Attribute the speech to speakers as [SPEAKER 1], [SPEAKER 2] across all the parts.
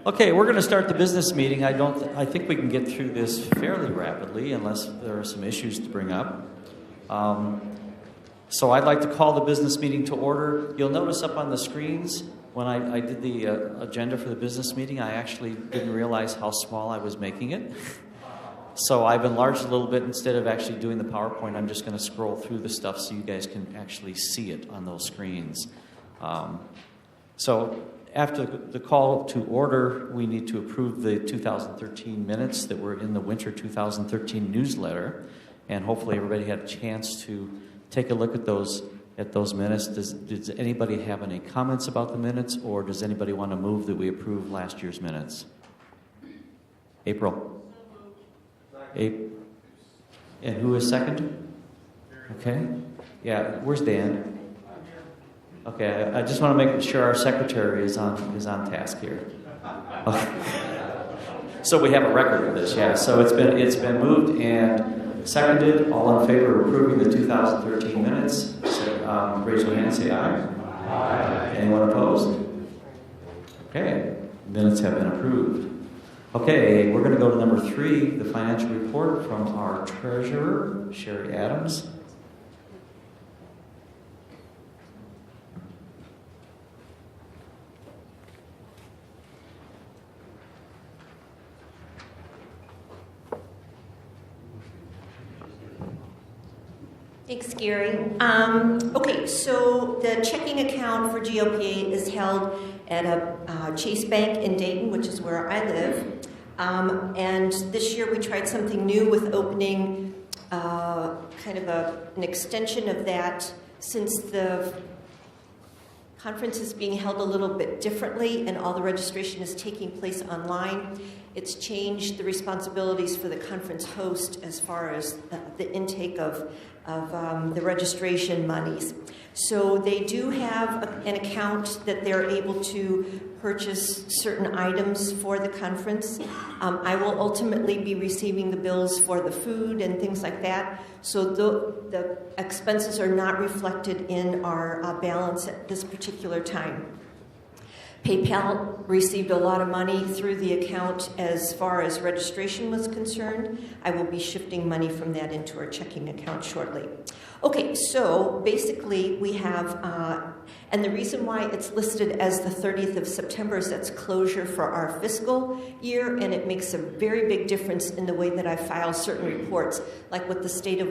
[SPEAKER 1] Okay, we're going to start the business meeting. I think we can get through this fairly rapidly unless there are some issues to bring up. So I'd like to call the business meeting to order. You'll notice up on the screens when I did the agenda for the business meeting, I actually didn't realize how small I was making it. So I've enlarged a little bit. Instead of actually doing the PowerPoint, I'm just going to scroll through the stuff so you guys can actually see it on those screens. So after the call to order, we need to approve the 2013 minutes that were in the winter 2013 newsletter. And hopefully everybody had a chance to take a look at those minutes. Does anybody have any comments about the minutes, or does anybody want to move that we approve last year's minutes? April? And who is second? Okay. Yeah, where's Dan? Okay, I just want to make sure our secretary is on task here. Okay. So we have a record of this, yeah. So it's been moved and seconded. All in favor of approving the 2013 minutes? Raise your hand, say aye. Aye. Anyone opposed? Okay, minutes have been approved. Okay, we're going to go to number 3, the financial report from our treasurer, Sherry Adams.
[SPEAKER 2] Thanks, Gary. Okay, so the checking account for GLPA is held at a Chase Bank in Dayton, which is where I live. And this year we tried something new with opening kind of an extension of that, since the conference is being held a little bit differently and all the registration is taking place online. It's changed the responsibilities for the conference host as far as the intake of the registration monies. So they do have an account that they're able to purchase certain items for the conference. I will ultimately be receiving the bills for the food and things like that. So the expenses are not reflected in our balance at this particular time. PayPal received a lot of money through the account as far as registration was concerned. I will be shifting money from that into our checking account shortly. Okay, so basically we have, and the reason why it's listed as the 30th of September is that's closure for our fiscal year, and it makes a very big difference in the way that I file certain reports, like with the state of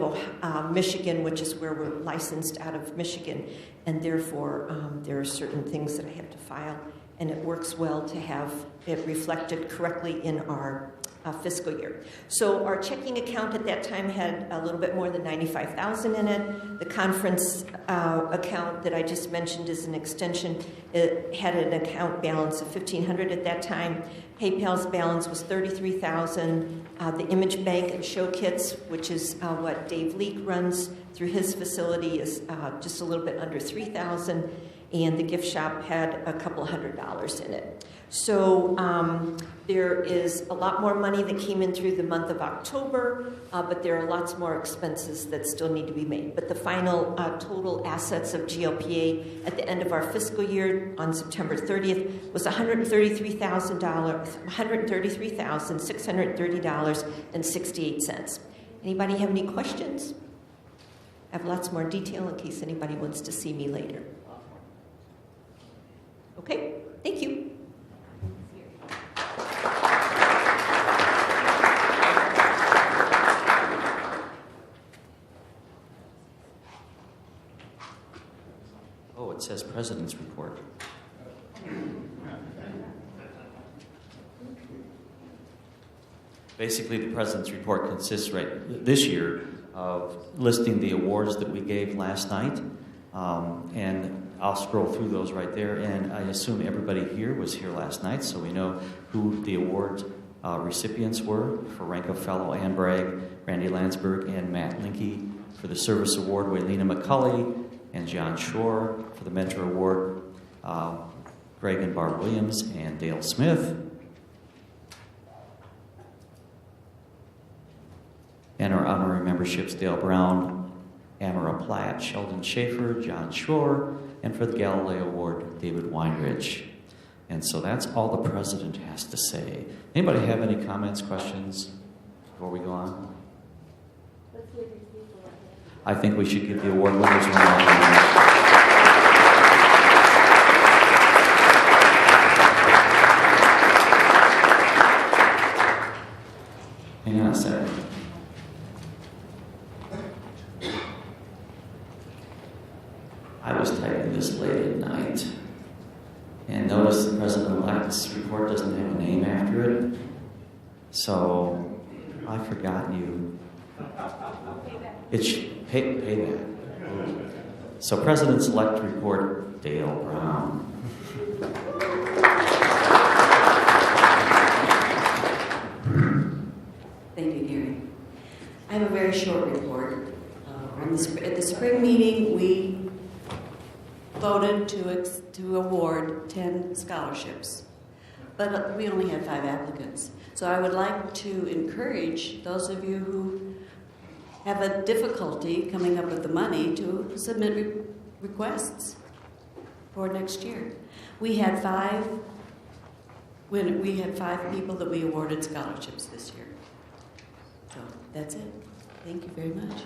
[SPEAKER 2] Michigan, which is where we're licensed out of Michigan, and therefore there are certain things that I have to file, and it works well to have it reflected correctly in our fiscal year. So our checking account at that time had a little bit more than $95,000 in it. The conference account that I just mentioned is an extension. It had an account balance of $1,500 at that time. PayPal's balance was $33,000. The Image Bank and Show Kits, which is what Dave Leake runs through his facility, is just a little bit under $3,000. And the gift shop had a couple $100 in it. So there is a lot more money that came in through the month of October, but there are lots more expenses that still need to be made. But the final total assets of GLPA at the end of our fiscal year on September 30th was $133,630.68. Anybody have any questions? I have lots more detail in case anybody wants to see me later. Okay, thank you.
[SPEAKER 1] Oh, it says President's Report. Basically, the President's Report consists this year of listing the awards that we gave last night, and I'll scroll through those right there, and I assume everybody here was here last night, so we know who the award recipients were. For Rank of Fellow Ann Bragg, Randy Landsberg, and Matt Linke. For the Service Award, Waylena McCulley and John Shore. For the Mentor Award, Greg and Barb Williams and Dale Smith. And our honorary memberships, Dale Brown, Amara Platt, Sheldon Schaefer, John Shore, and for the Galileo Award, David Weinrich. And so that's all the president has to say. Anybody have any comments, questions before we go on? I think we should give the award winners one more. Hang on a second. I was typing this late at night, and notice the president-elect's report doesn't have a name after it, so I've forgotten you. It's payback. So President-elect report, Dale Brown.
[SPEAKER 3] Thank you, Gary. I have a very short report. At the spring meeting, we voted to award 10 scholarships, but we only had 5 applicants. So I would like to encourage those of you who have a difficulty coming up with the money to submit requests for next year. We had 5 people that we awarded scholarships this year. So that's it. Thank you very much.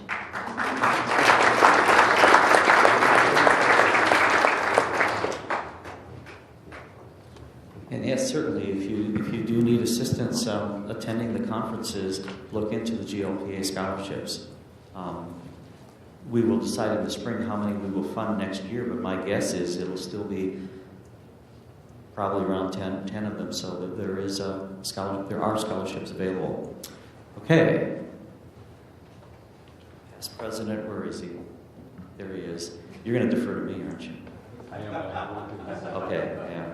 [SPEAKER 1] And yes, certainly, if you do need assistance attending the conferences, look into the GLPA scholarships. We will decide in the spring how many we will fund next year, but my guess is it'll still be probably around 10 of them, so that there are scholarships available. Okay. Past president, where is he? There he is. You're going to defer to me, aren't you?
[SPEAKER 4] I am.
[SPEAKER 1] Okay, yeah.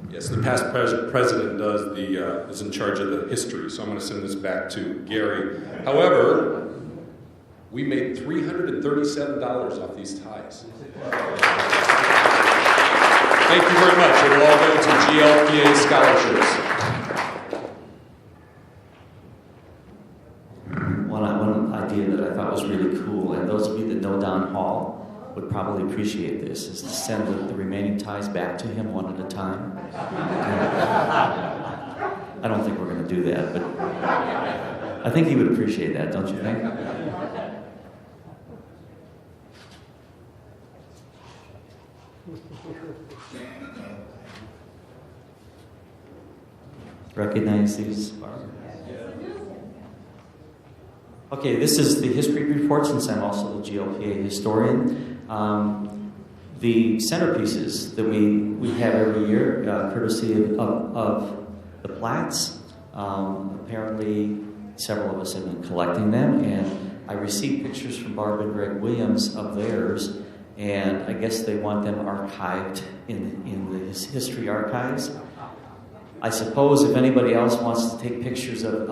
[SPEAKER 4] Yes, the past president is in charge of the history, so I'm going to send this back to Gary. However, we made $337 off these ties. Thank you very much. It will all go to GLPA scholarships.
[SPEAKER 1] One idea that I thought was really cool, and those of you that know Don Hall would probably appreciate this, is to send the remaining ties back to him one at a time. I don't think we're going to do that, but I think he would appreciate that, don't you think? Recognize these? Okay, this is the history report, since I'm also the GLPA historian. The centerpieces that we have every year, courtesy of the Platts. Apparently, several of us have been collecting them, and I received pictures from Barb and Greg Williams of theirs, and I guess they want them archived in the history archives. I suppose if anybody else wants to take pictures of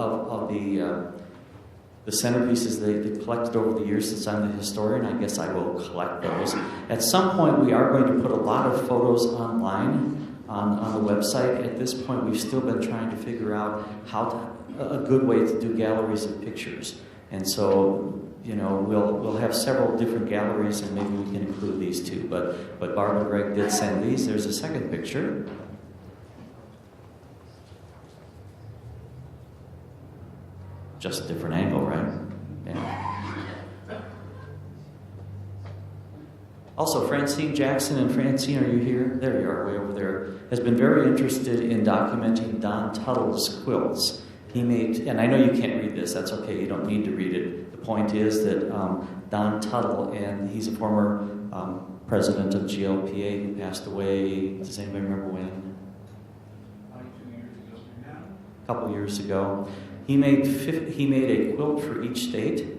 [SPEAKER 1] the centerpieces they collected over the years since I'm the historian, I guess I will collect those. At some point, we are going to put a lot of photos online on the website. At this point, we've still been trying to figure out a good way to do galleries of pictures. And so, you know, we'll have several different galleries, and maybe we can include these too. But Barb and Greg did send these. There's a second picture. Just a different angle, right? Yeah. Also, Francine Jackson, and Francine, are you here? There you are, way over there, has been very interested in documenting Don Tuttle's quilts. He made, and I know you can't read this, that's okay, you don't need to read it. The point is that Don Tuttle, and he's a former president of GLPA who passed away, does anybody remember when?
[SPEAKER 5] 22 years ago now.
[SPEAKER 1] A couple years ago. He made a quilt for each state,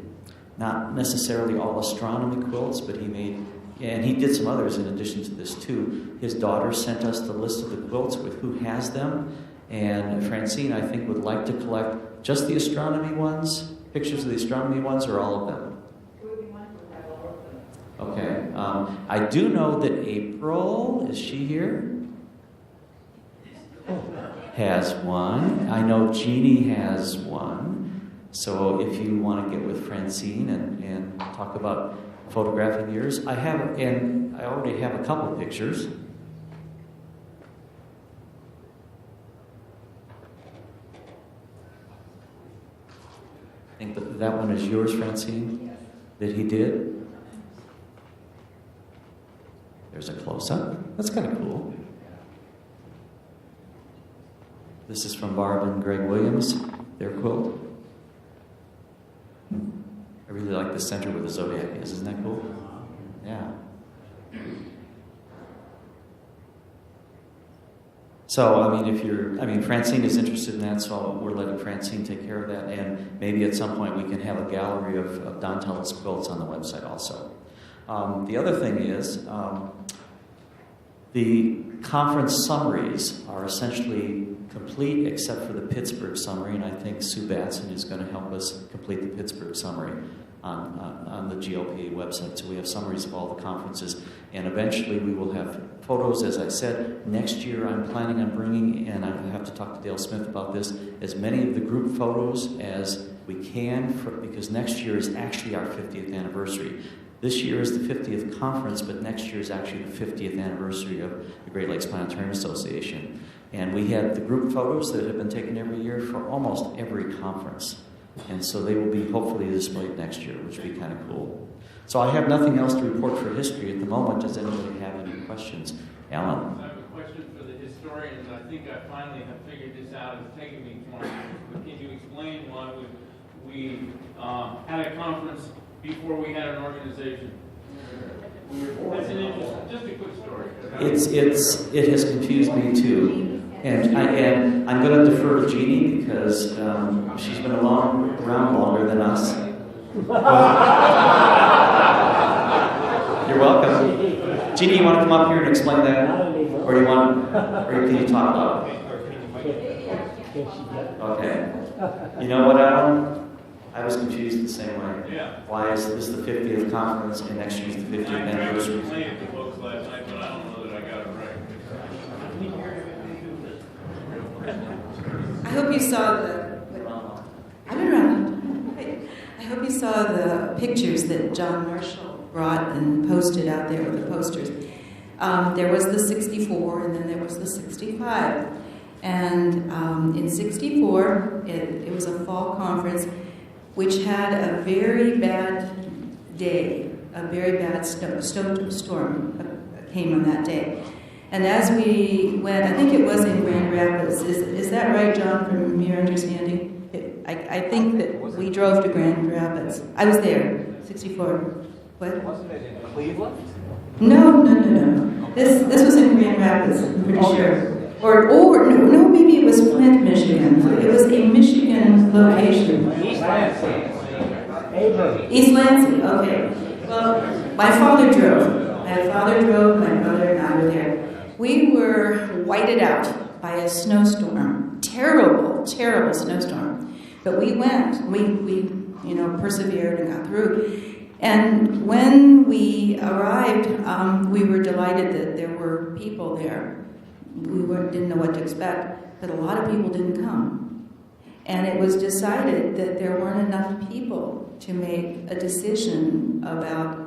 [SPEAKER 1] not necessarily all astronomy quilts, but he did some others in addition to this too. His daughter sent us the list of the quilts with who has them, and Francine, I think, would like to collect just the astronomy ones, pictures of the astronomy ones, or all of them. Okay. I do know that April, is she here? Has one. I know Jeannie has one. So if you want to get with Francine and talk about photographing yours. I already have a couple of pictures. I think that one is yours, Francine, that he did. There's a close-up. That's kind of cool. This is from Barb and Greg Williams, their quilt. I really like the center where the zodiac is. Isn't that cool? Yeah. So, Francine is interested in that, so we're letting Francine take care of that, and maybe at some point we can have a gallery of Dontella's quilts on the website also. The other thing is, the conference summaries are essentially complete except for the Pittsburgh summary, and I think Sue Batson is going to help us complete the Pittsburgh summary on the GLPA website. So we have summaries of all the conferences, and eventually we will have photos. As I said, next year I'm planning on bringing, and I have to talk to Dale Smith about this, as many of the group photos as we can, because next year is actually our 50th anniversary. This year is the 50th conference, but next year is actually the 50th anniversary of the Great Lakes Planetarium Association. And we had the group photos that have been taken every year for almost every conference. And so they will be hopefully displayed next year, which will be kind of cool. So I have nothing else to report for history at the moment. Does anybody have any questions? Alan?
[SPEAKER 5] I have a question for the historians. I think I finally have figured this out. It's taken me 20 years. But can you explain why we had a conference before we had an organization? That's an interesting, just a quick story.
[SPEAKER 1] It has confused me too. And I'm going to defer to Jeannie because she's been around longer than us. You're welcome. Jeannie, you want to come up here and explain that? Or can you talk about it? Okay. You know what, Alan? I was confused the same way.
[SPEAKER 5] Yeah.
[SPEAKER 1] Why is this the 50th conference and next year's the 50th anniversary?
[SPEAKER 5] I played the books last night, but I don't know that I got it right.
[SPEAKER 3] I hope you saw I've been around. I hope you saw the pictures that John Marshall brought and posted out there with the posters. There was the 64, and then there was the 65. And in 64, it was a fall conference, which had a very bad day, a very bad snowstorm came on that day. And as we went, I think it was in Grand Rapids. Is that right, John, from your understanding? I think that we drove to Grand Rapids. I was there, 64. What?
[SPEAKER 6] Wasn't it in Cleveland?
[SPEAKER 3] No. This was in Grand Rapids, I'm pretty sure. Or no, maybe it was Flint, Michigan. It was a Michigan location.
[SPEAKER 6] East Lansing.
[SPEAKER 3] East Lansing, okay. Well, my father drove. My brother and I were there. We were whited out by a snowstorm. Terrible snowstorm. But we went. We persevered and got through. And when we arrived, we were delighted that there were people there. We didn't know what to expect, but a lot of people didn't come. And it was decided that there weren't enough people to make a decision about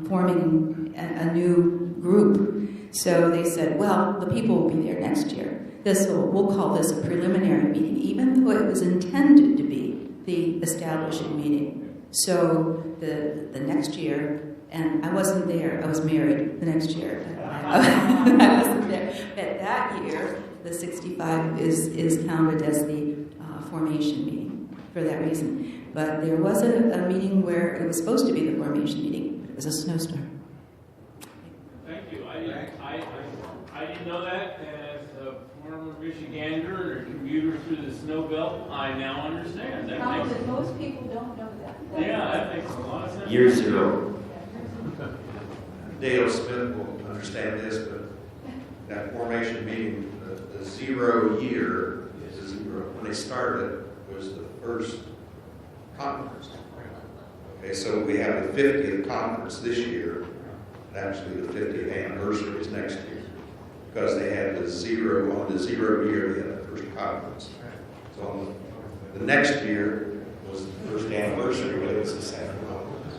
[SPEAKER 3] forming a new group. So they said, well, the people will be there next year. We'll call this a preliminary meeting, even though it was intended to be the establishing meeting. So the next year, and I wasn't there, I was married the next year. I wasn't there. But that year, the 65 is counted as the formation meeting for that reason. But there was a meeting where it was supposed to be the formation meeting, but it was a snowstorm.
[SPEAKER 5] Thank you. I didn't know that. As a former Michigander and a commuter through the snow belt, I now understand.
[SPEAKER 7] Most people don't know that.
[SPEAKER 5] Yeah, that makes a lot of sense.
[SPEAKER 1] Year zero.
[SPEAKER 8] Dale Smith will understand this, but that formation meeting, the 0 year is a zero. When they started, was the first conference. Okay, so we have the 50th conference this year, and actually the 50th anniversary is next year, because they had the 0 on the 0 year. They had the first conference. So on the next year was the first anniversary, but it was the second conference.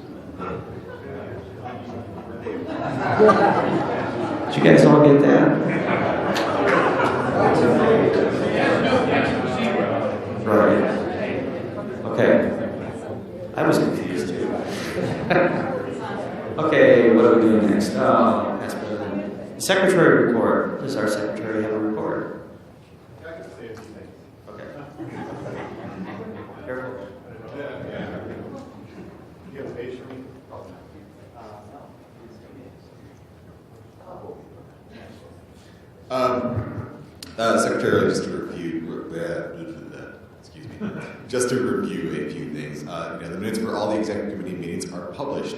[SPEAKER 1] Did you guys all get that? Right. Okay. I was confused too. Okay, what are we doing next? That's President. Secretary report. Does our secretary have a report? Okay. Careful.
[SPEAKER 9] You have a page for me?
[SPEAKER 10] Secretary, just to review, excuse me, just to review a few things. The minutes for all the executive committee meetings are published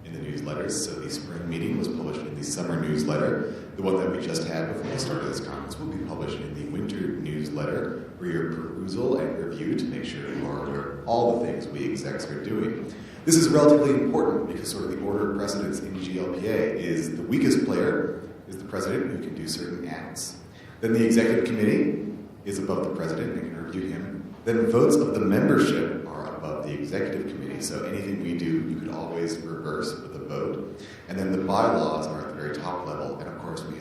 [SPEAKER 10] in the newsletters. So the spring meeting was published in the summer newsletter. The one that we just had before the start of this conference will be published in the winter newsletter for your perusal and review to make sure you are aware of all the things we execs are doing. This is relatively important because sort of the order of precedence in GLPA is the weakest player is the president who can do certain acts. Then the executive committee is above the president and can review him. Then votes of the membership are above the executive committee. So anything we do, you could always reverse with a vote. And then the bylaws are at the very top level. And of course, we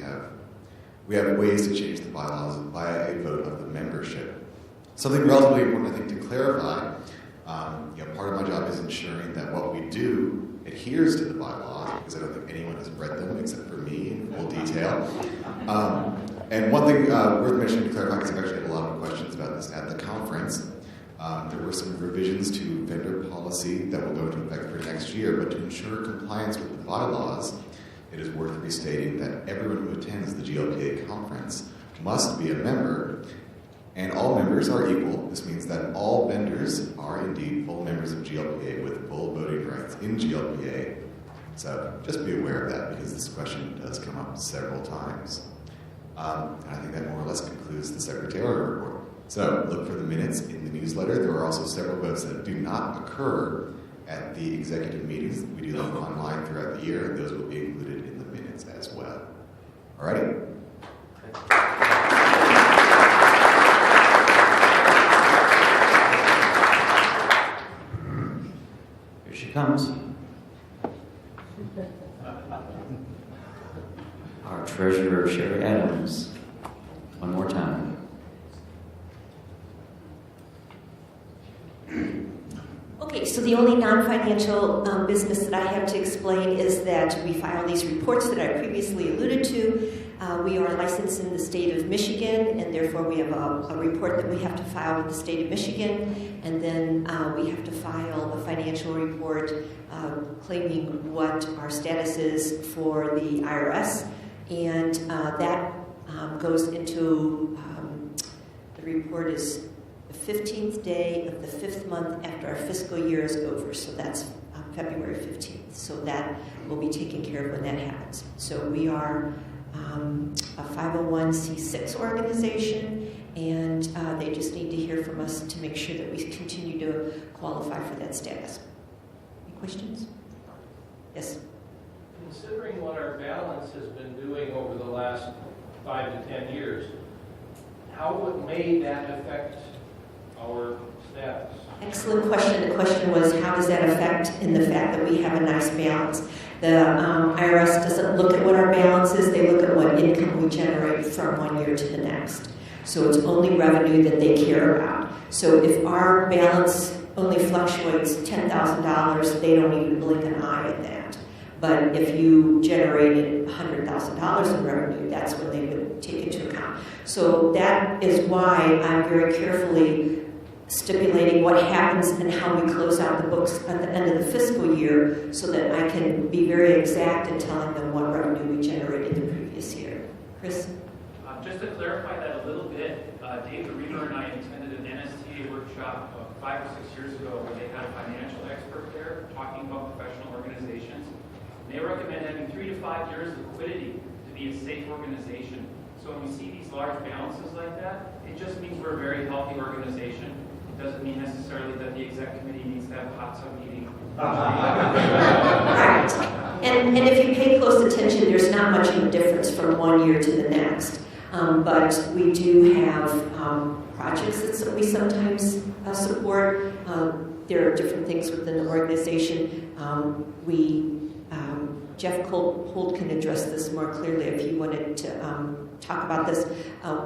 [SPEAKER 10] have ways to change the bylaws via a vote of the membership. Something relatively important, I think, to clarify. Part of my job is ensuring that what we do adheres to the bylaws, because I don't think anyone has read them except for me in full detail. And one thing worth mentioning to clarify, because I've actually had a lot of questions about this at the conference, there were some revisions to vendor policy that will go into effect for next year, but to ensure compliance with the bylaws, it is worth restating that everyone who attends the GLPA conference must be a member, and all members are equal. This means that all vendors are indeed full members of GLPA with full voting rights in GLPA. So just be aware of that, because this question does come up several times. And I think that more or less concludes the secretarial report. So look for the minutes in the newsletter. There are also several votes that do not occur at the executive meetings. We do them online throughout the year, and those will be included in the minutes as well. All righty.
[SPEAKER 1] Here she comes. Our treasurer, Sherry Adams. One more time.
[SPEAKER 2] Okay, so the only non-financial business that I have to explain is that we file these reports that I previously alluded to. We are licensed in the state of Michigan, and therefore we have a report that we have to file with the state of Michigan, and then we have to file a financial report claiming what our status is for the IRS, and that goes into, the report is the 15th day of the 5th month after our fiscal year is over, so that's February 15th. So that will be taken care of when that happens. So we are a 501c6 organization, and they just need to hear from us to make sure that we continue to qualify for that status. Any questions? Yes?
[SPEAKER 5] Considering what our balance has been doing over the last 5 to 10 years, how may that affect our status?
[SPEAKER 2] Excellent question. The question was, how does that affect in the fact that we have a nice balance? The IRS doesn't look at what our balance is. They look at what income we generate from one year to the next. So it's only revenue that they care about. So if our balance only fluctuates $10,000, they don't even blink an eye at that. But if you generated $100,000 in revenue, that's when they would take into account. So that is why I'm very carefully stipulating what happens and how we close out the books at the end of the fiscal year, so that I can be very exact in telling them what revenue we generated the previous year. Chris?
[SPEAKER 11] Just to clarify that a little bit, Dave Reamer and I attended an NSTA workshop 5 or 6 years ago where they had a financial expert there talking about professional organizations. And they recommend having 3 to 5 years of liquidity to be a safe organization. So when we see these large balances like that, it just means we're a very healthy organization. It doesn't mean necessarily that the exec committee needs to have a hot tub meeting.
[SPEAKER 2] Right. And if you pay close attention, there's not much of a difference from one year to the next. But we do have projects that we sometimes support. There are different things within the organization. We Jeff Holt can address this more clearly if you wanted to talk about this.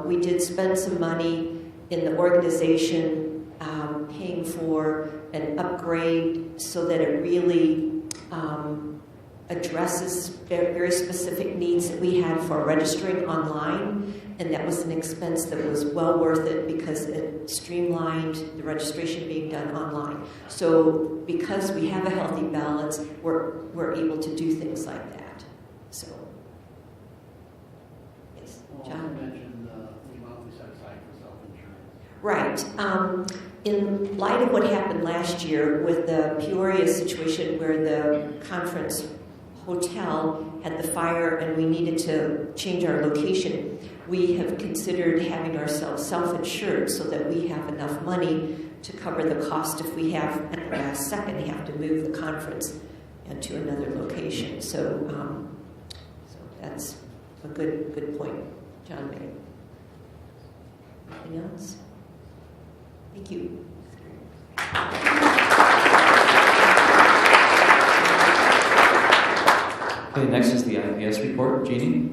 [SPEAKER 2] We did spend some money in the organization paying for an upgrade so that it really addresses very specific needs that we had for registering online, and that was an expense that was well worth it because it streamlined the registration being done online. So because we have a healthy balance, we're able to do things like that. So, yes, John?
[SPEAKER 9] You mentioned the amount we set aside for self-insurance.
[SPEAKER 2] Right. In light of what happened last year with the Peoria situation where the conference hotel had the fire and we needed to change our location, we have considered having ourselves self-insured so that we have enough money to cover the cost if we have, at the last second, have to move the conference to another location. So, so that's a good point John made. Anything else? Thank you.
[SPEAKER 1] Okay, next is the IPS report. Jeannie?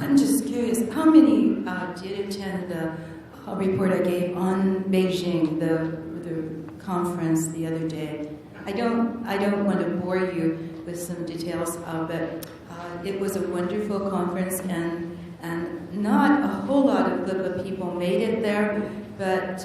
[SPEAKER 7] I'm just curious, how many did attend the report I gave on Beijing, the conference the other day? I don't want to bore you with some details, but it was a wonderful conference, and not a whole lot of GLPA people made it there, but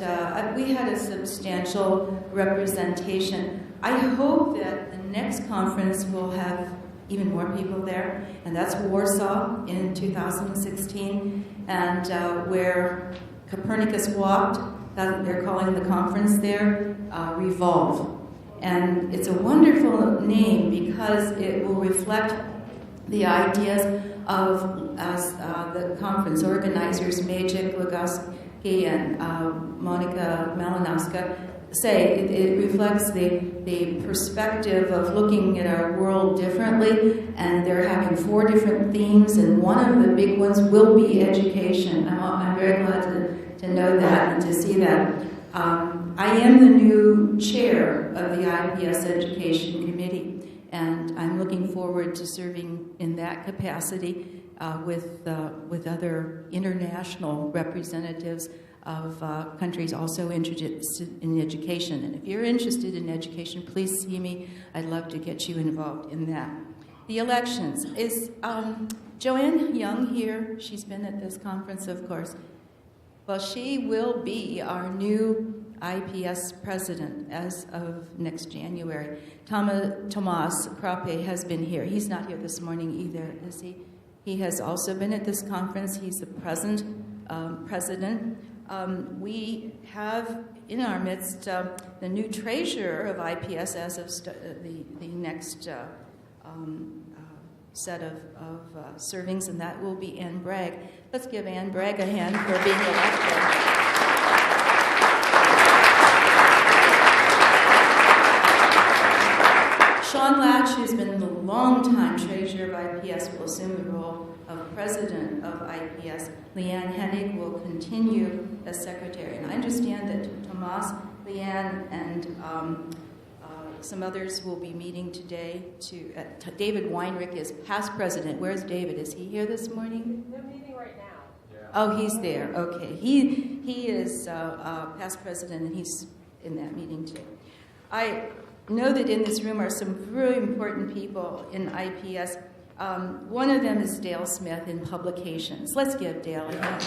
[SPEAKER 7] we had a substantial representation. I hope that the next conference will have even more people there, and that's Warsaw in 2016, and where Copernicus walked, they're calling the conference there, Revolve. And it's a wonderful name because it will reflect the ideas of the conference organizers, Maciek Lugoski and Monika Malinowska, say. It reflects the perspective of looking at our world differently, and they're having 4 different themes, and one of the big ones will be education. I'm very glad to know that and to see that. I am the new chair of the IPS Education Committee, and I'm looking forward to serving in that capacity with other international representatives of countries also interested in education. And if you're interested in education, please see me. I'd love to get you involved in that. The elections. Is Joanne Young here? She's been at this conference, of course. Well, she will be our new IPS president as of next January. Tomas Krape has been here. He's not here this morning either, is he? He has also been at this conference. He's the present president. We have in our midst the new treasurer of IPS as of the next set of servings, and that will be Ann Bragg. Let's give Ann Bragg a hand for being elected. Sean Latch, who's been the longtime treasurer of IPS, will assume the role of president of IPS. Leanne Hennig will continue as secretary. And I understand that Tomas, Leanne, and some others will be meeting today David Weinrich is past president. Where's David? Is he here this morning?
[SPEAKER 12] They're meeting right now.
[SPEAKER 9] Yeah.
[SPEAKER 7] Oh, he's there. Okay. He is past president, and he's in that meeting too. I know that in this room are some really important people in IPS. One of them is Dale Smith in publications. Let's give Dale a hand.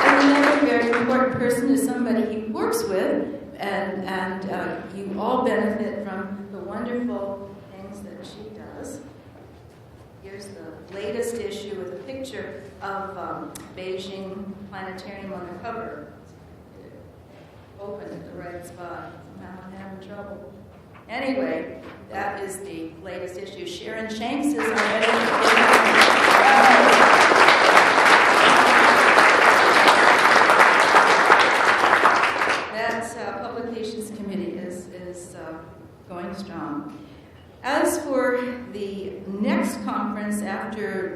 [SPEAKER 7] Another very important person is somebody he works with, and you all benefit from the wonderful things that she does. Here's the latest issue with a picture of Beijing Planetarium on the cover. Open at the right spot. Now I'm having trouble. Anyway, that is the latest issue. Sharon Shanks is our editor. Publications Committee is going strong. As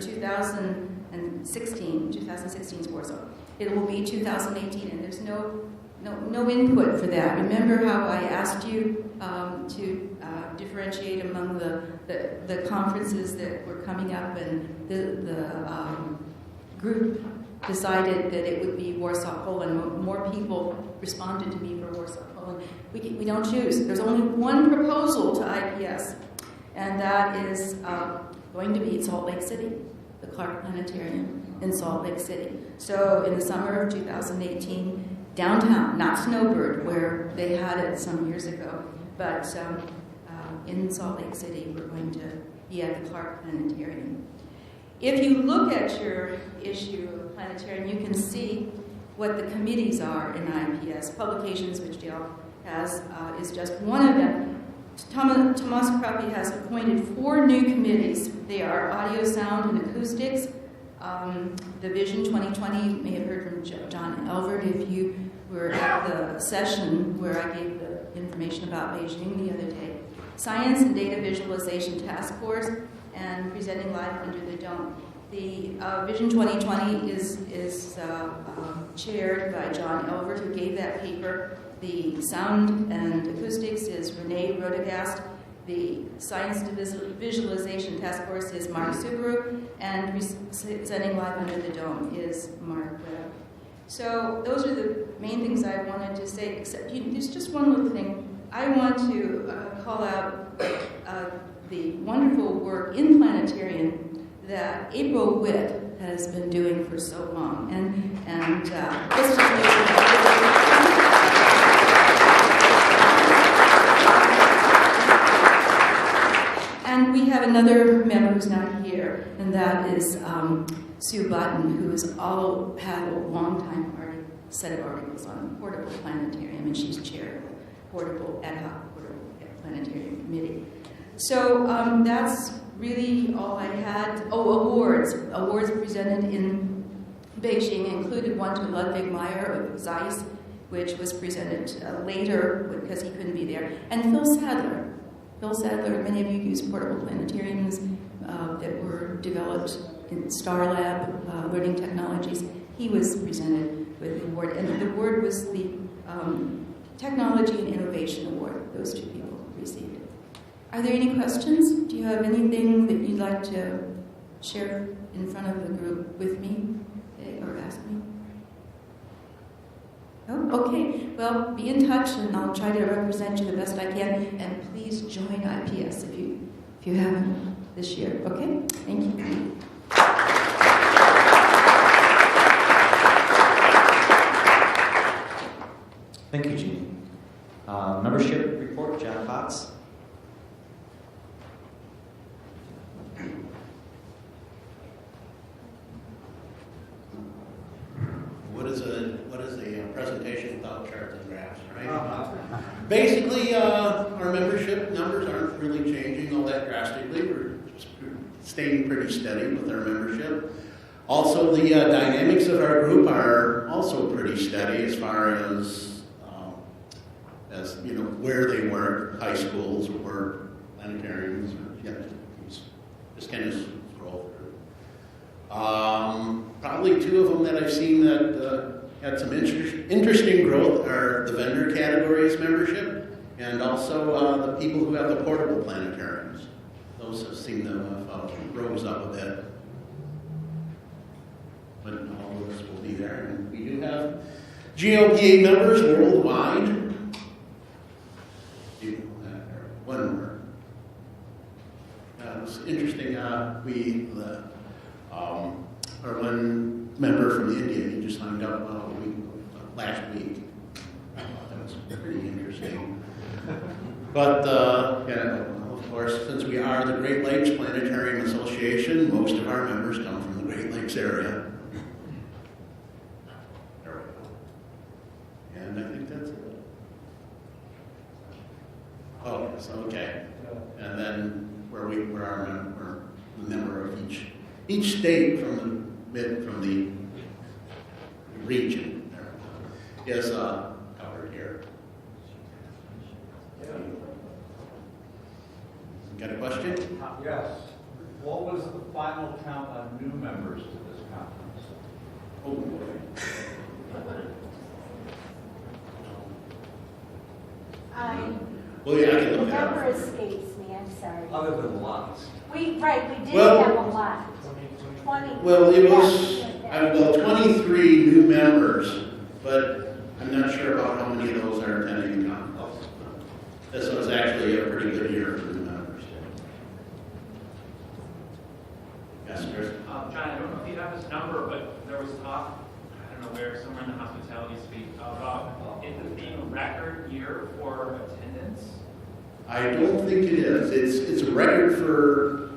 [SPEAKER 7] 2016's Warsaw. It will be 2018, and there's no input for that. Remember how I asked you to differentiate among the conferences that were coming up, and the group decided that it would be Warsaw, Poland. More people responded to me for Warsaw, Poland. We don't choose. There's only one proposal to IPS, and that is going to be Salt Lake City, the Clark Planetarium in Salt Lake City. So in the summer of 2018, downtown, not Snowbird, where they had it some years ago, but in Salt Lake City, we're going to be at the Clark Planetarium. If you look at your issue of planetarium, you can see what the committees are in IPS. Publications, which Dale has, is just one of them. Tomas Krapi has appointed 4 new committees. They are audio, sound, and acoustics. The Vision 2020, you may have heard from John Elvert if you were at the session where I gave the information about Beijing the other day. Science and Data Visualization Task Force, and Presenting Live Under the Dome. The Vision 2020 is chaired by John Elvert, who gave that paper. The Sound and Acoustics is Renee Rodegast. The Science and Visualization Task Force is Mark Subaru, and Presenting Live Under the Dome is Mark Webb. So those are the main things I wanted to say, except there's just one little thing. I want to call out the wonderful work in planetarium that April Witt has been doing for so long. And this and we have another member who's not here, and that is Sue Button, who has had a long-time set of articles on portable planetarium, and she's chair of the portable ad hoc portable planetarium committee. So that's really all I had. Oh, awards. Awards presented in Beijing included one to Ludwig Meyer of Zeiss, which was presented later because he couldn't be there, and Phil Sadler. Phil Sadler, many of you use portable planetariums that were developed in Star Lab, Learning Technologies. He was presented with the award, and the award was the Technology and Innovation Award. Those 2 people received it. Are there any questions? Do you have anything that you'd like to share in front of the group with me or ask me? Oh, okay. Well, be in touch, and I'll try to represent you the best I can. And please join IPS if you haven't this year. Okay? Thank you.
[SPEAKER 1] Thank you, Jeannie. Membership report, John Fox.
[SPEAKER 9] What is a presentation without charts and graphs, right? Basically, our membership numbers aren't really changing all that drastically. We're staying pretty steady with our membership. Also, the dynamics of our group are also pretty steady as far as where they work, high schools or planetariums, or just kind of scroll through. Probably 2 of them that I've seen that had some interesting growth are the vendor categories membership, and also the people who have the portable planetariums. Those have seemed to have rose up a bit. But all of us will be there, and we do have GLPA members worldwide. One more. It was interesting. Our one member from India, he just signed up last week. I thought that was pretty interesting. But of course, since we are the Great Lakes Planetarium Association, most of our members come from the Great Lakes area. There we go. And I think that's it. Oh, yes, okay. And then we're a member of each state from the region is covered here. Got a question?
[SPEAKER 12] Yes. What was the final count on new members to this conference?
[SPEAKER 9] Oh, boy. Well, yeah, I can
[SPEAKER 13] The
[SPEAKER 9] look at
[SPEAKER 13] number
[SPEAKER 9] it.
[SPEAKER 13] escapes me, I'm sorry.
[SPEAKER 12] Other than lots.
[SPEAKER 13] We did
[SPEAKER 9] Well-
[SPEAKER 13] have a lot. 20.
[SPEAKER 9] Well, it was,
[SPEAKER 13] Yeah.
[SPEAKER 9] well, 23 new members, but I'm not sure about how many of those are attending the conference. This was actually a pretty good year for new members. Yes, Chris?
[SPEAKER 11] John, I don't know if you have this number, but there was talk, I don't know where, somewhere in the hospitality suite, about it being a record year for attendance.
[SPEAKER 9] I don't think it is. It's a record for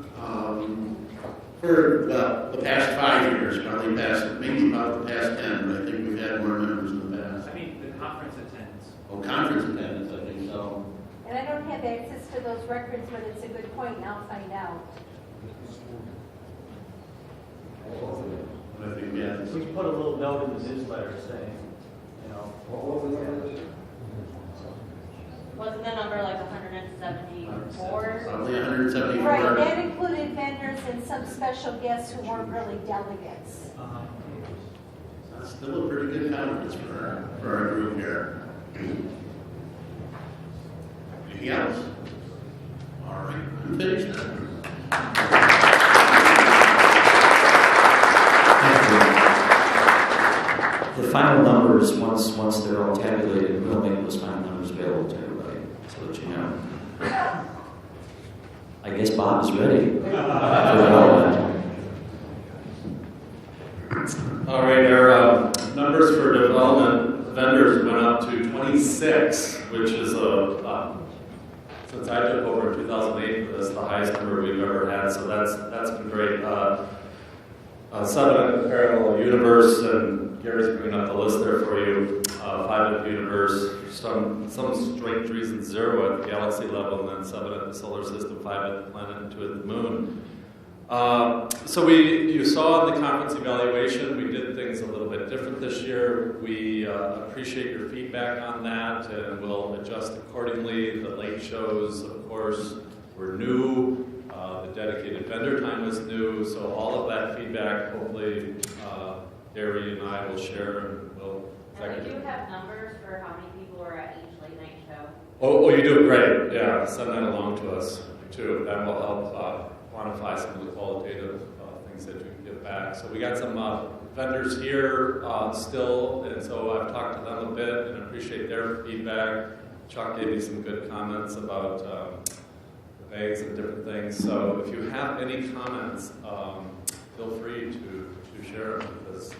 [SPEAKER 9] well, the past 5 years, probably maybe about the past 10, but I think we've had more members in the past.
[SPEAKER 11] I mean, the conference attendance.
[SPEAKER 9] Oh, conference attendance, I think so.
[SPEAKER 13] And I don't have access to those records, but it's a good point, and I'll find out.
[SPEAKER 9] I think, yeah.
[SPEAKER 6] We put a little note in the newsletter saying, you know, what was it?
[SPEAKER 14] Wasn't the number like 174?
[SPEAKER 9] Probably 174.
[SPEAKER 13] Right, that included vendors and some special guests who weren't really delegates.
[SPEAKER 9] That's still a pretty good conference for our group here. Anything else? All right, I'm finished then.
[SPEAKER 1] The final numbers, once they're all tabulated, we'll make those final numbers available to everybody, so that you know. I guess Bob is ready for development.
[SPEAKER 15] All right, our numbers for development vendors went up to 26, which is since I took over in 2008, that's the highest number we've ever had. So that's been great. 7 at Parallel Universe, and Gary's bringing up the list there for you. 5 at the Universe, some strange reasons 0 at the galaxy level, and then 7 at the solar system, 5 at the planet, and 2 at the moon. So you saw in the conference evaluation, we did things a little bit different this year. We appreciate your feedback on that, and we'll adjust accordingly. The late shows, of course, were new. The dedicated vendor time was new. So all of that feedback, hopefully, Gary and I will share, and we'll.
[SPEAKER 14] And we do have numbers for how many people were at each late night show.
[SPEAKER 15] Oh, you do great. Yeah, send that along to us too. That will help quantify some of the qualitative things that you can give back. So we got some vendors here still, and so I've talked to them a bit and appreciate their feedback. Chuck gave me some good comments about the bags and different things. So if you have any comments, feel free to share them with us.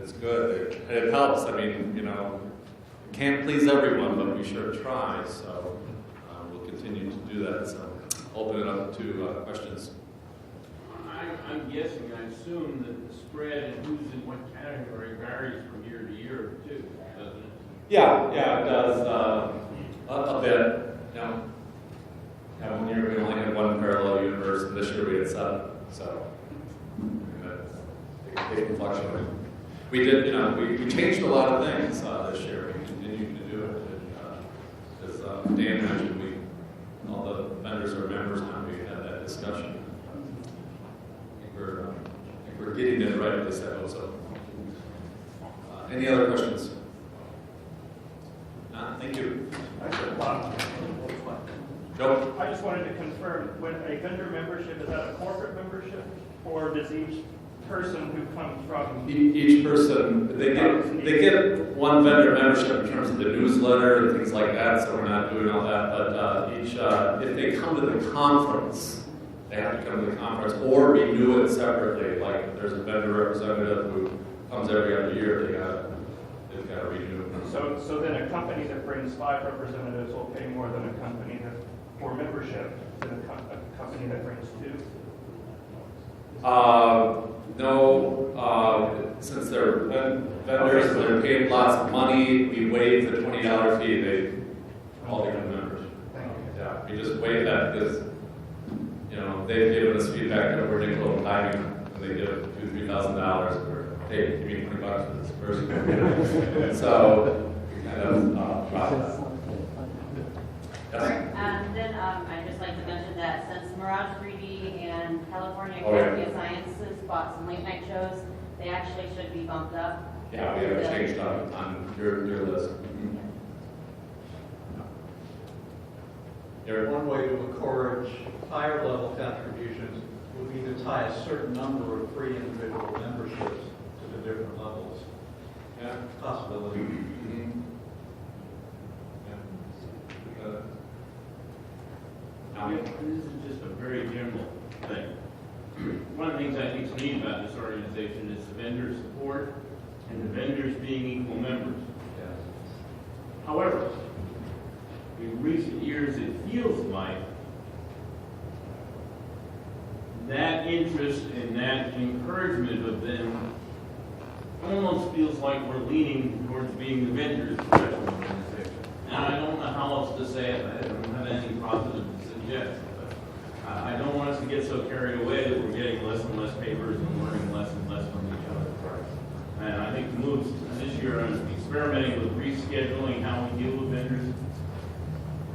[SPEAKER 15] It's good. It helps. I mean, you know, can't please everyone, but we sure try. So we'll continue to do that. So open it up to questions.
[SPEAKER 5] I'm guessing, I assume that the spread and who's in what category varies from year to year too, doesn't it?
[SPEAKER 15] Yeah, it does a bit. You know, one year we only had 1 parallel universe, and this year we had 7. So it can fluctuate. We did, you know, we changed a lot of things this year. We continue to do it. And, as Dan mentioned, all the vendors are members now. We had that discussion. I think we're getting it right, at least I hope so. Any other questions? Thank you. Joe?
[SPEAKER 16] I just wanted to confirm, when a vendor membership, is that a corporate membership, or does each person who comes from...
[SPEAKER 15] Each person, they get one vendor membership in terms of the newsletter and things like that, so we're not doing all that, but if they come to the conference, they have to come to the conference, or renew it separately, like if there's a vendor representative who comes every other year, they've got to renew.
[SPEAKER 16] So then a company that brings 5 representatives will pay more than a company that, for membership, than a company that brings 2?
[SPEAKER 15] No, since they're vendors and they're paying lots of money, we waive the $20 fee. They all become members. Yeah, we just waive that because, you know, they've given us feedback that we're nickel and diming when they give $2,000-$3,000 for, hey, give me $20 for this person. So we kind of drop that. Yes?
[SPEAKER 14] Then I'd just like to mention that since Mirage 3D and California
[SPEAKER 15] Oh, yeah.
[SPEAKER 14] Academy of Sciences bought some late night shows. They actually should be bumped up.
[SPEAKER 15] Yeah, we have changed on your list.
[SPEAKER 12] One way to encourage higher level contributions would be to tie a certain number of free individual memberships to the different levels.
[SPEAKER 15] Yeah.
[SPEAKER 12] Possibility.
[SPEAKER 15] Mm-hmm.
[SPEAKER 5] This is just a very general thing. One of the things I think is neat about this organization is the vendor support and the vendors being equal members. However, in recent years, it feels like that interest and that encouragement of them almost feels like we're leaning towards being the vendors of the organization. Now, I don't know how else to say it. I don't have anything positive to suggest. But I don't want us to get so carried away that we're getting less and less papers and learning less and less from each other. And I think moves this year on experimenting with rescheduling how we deal with vendors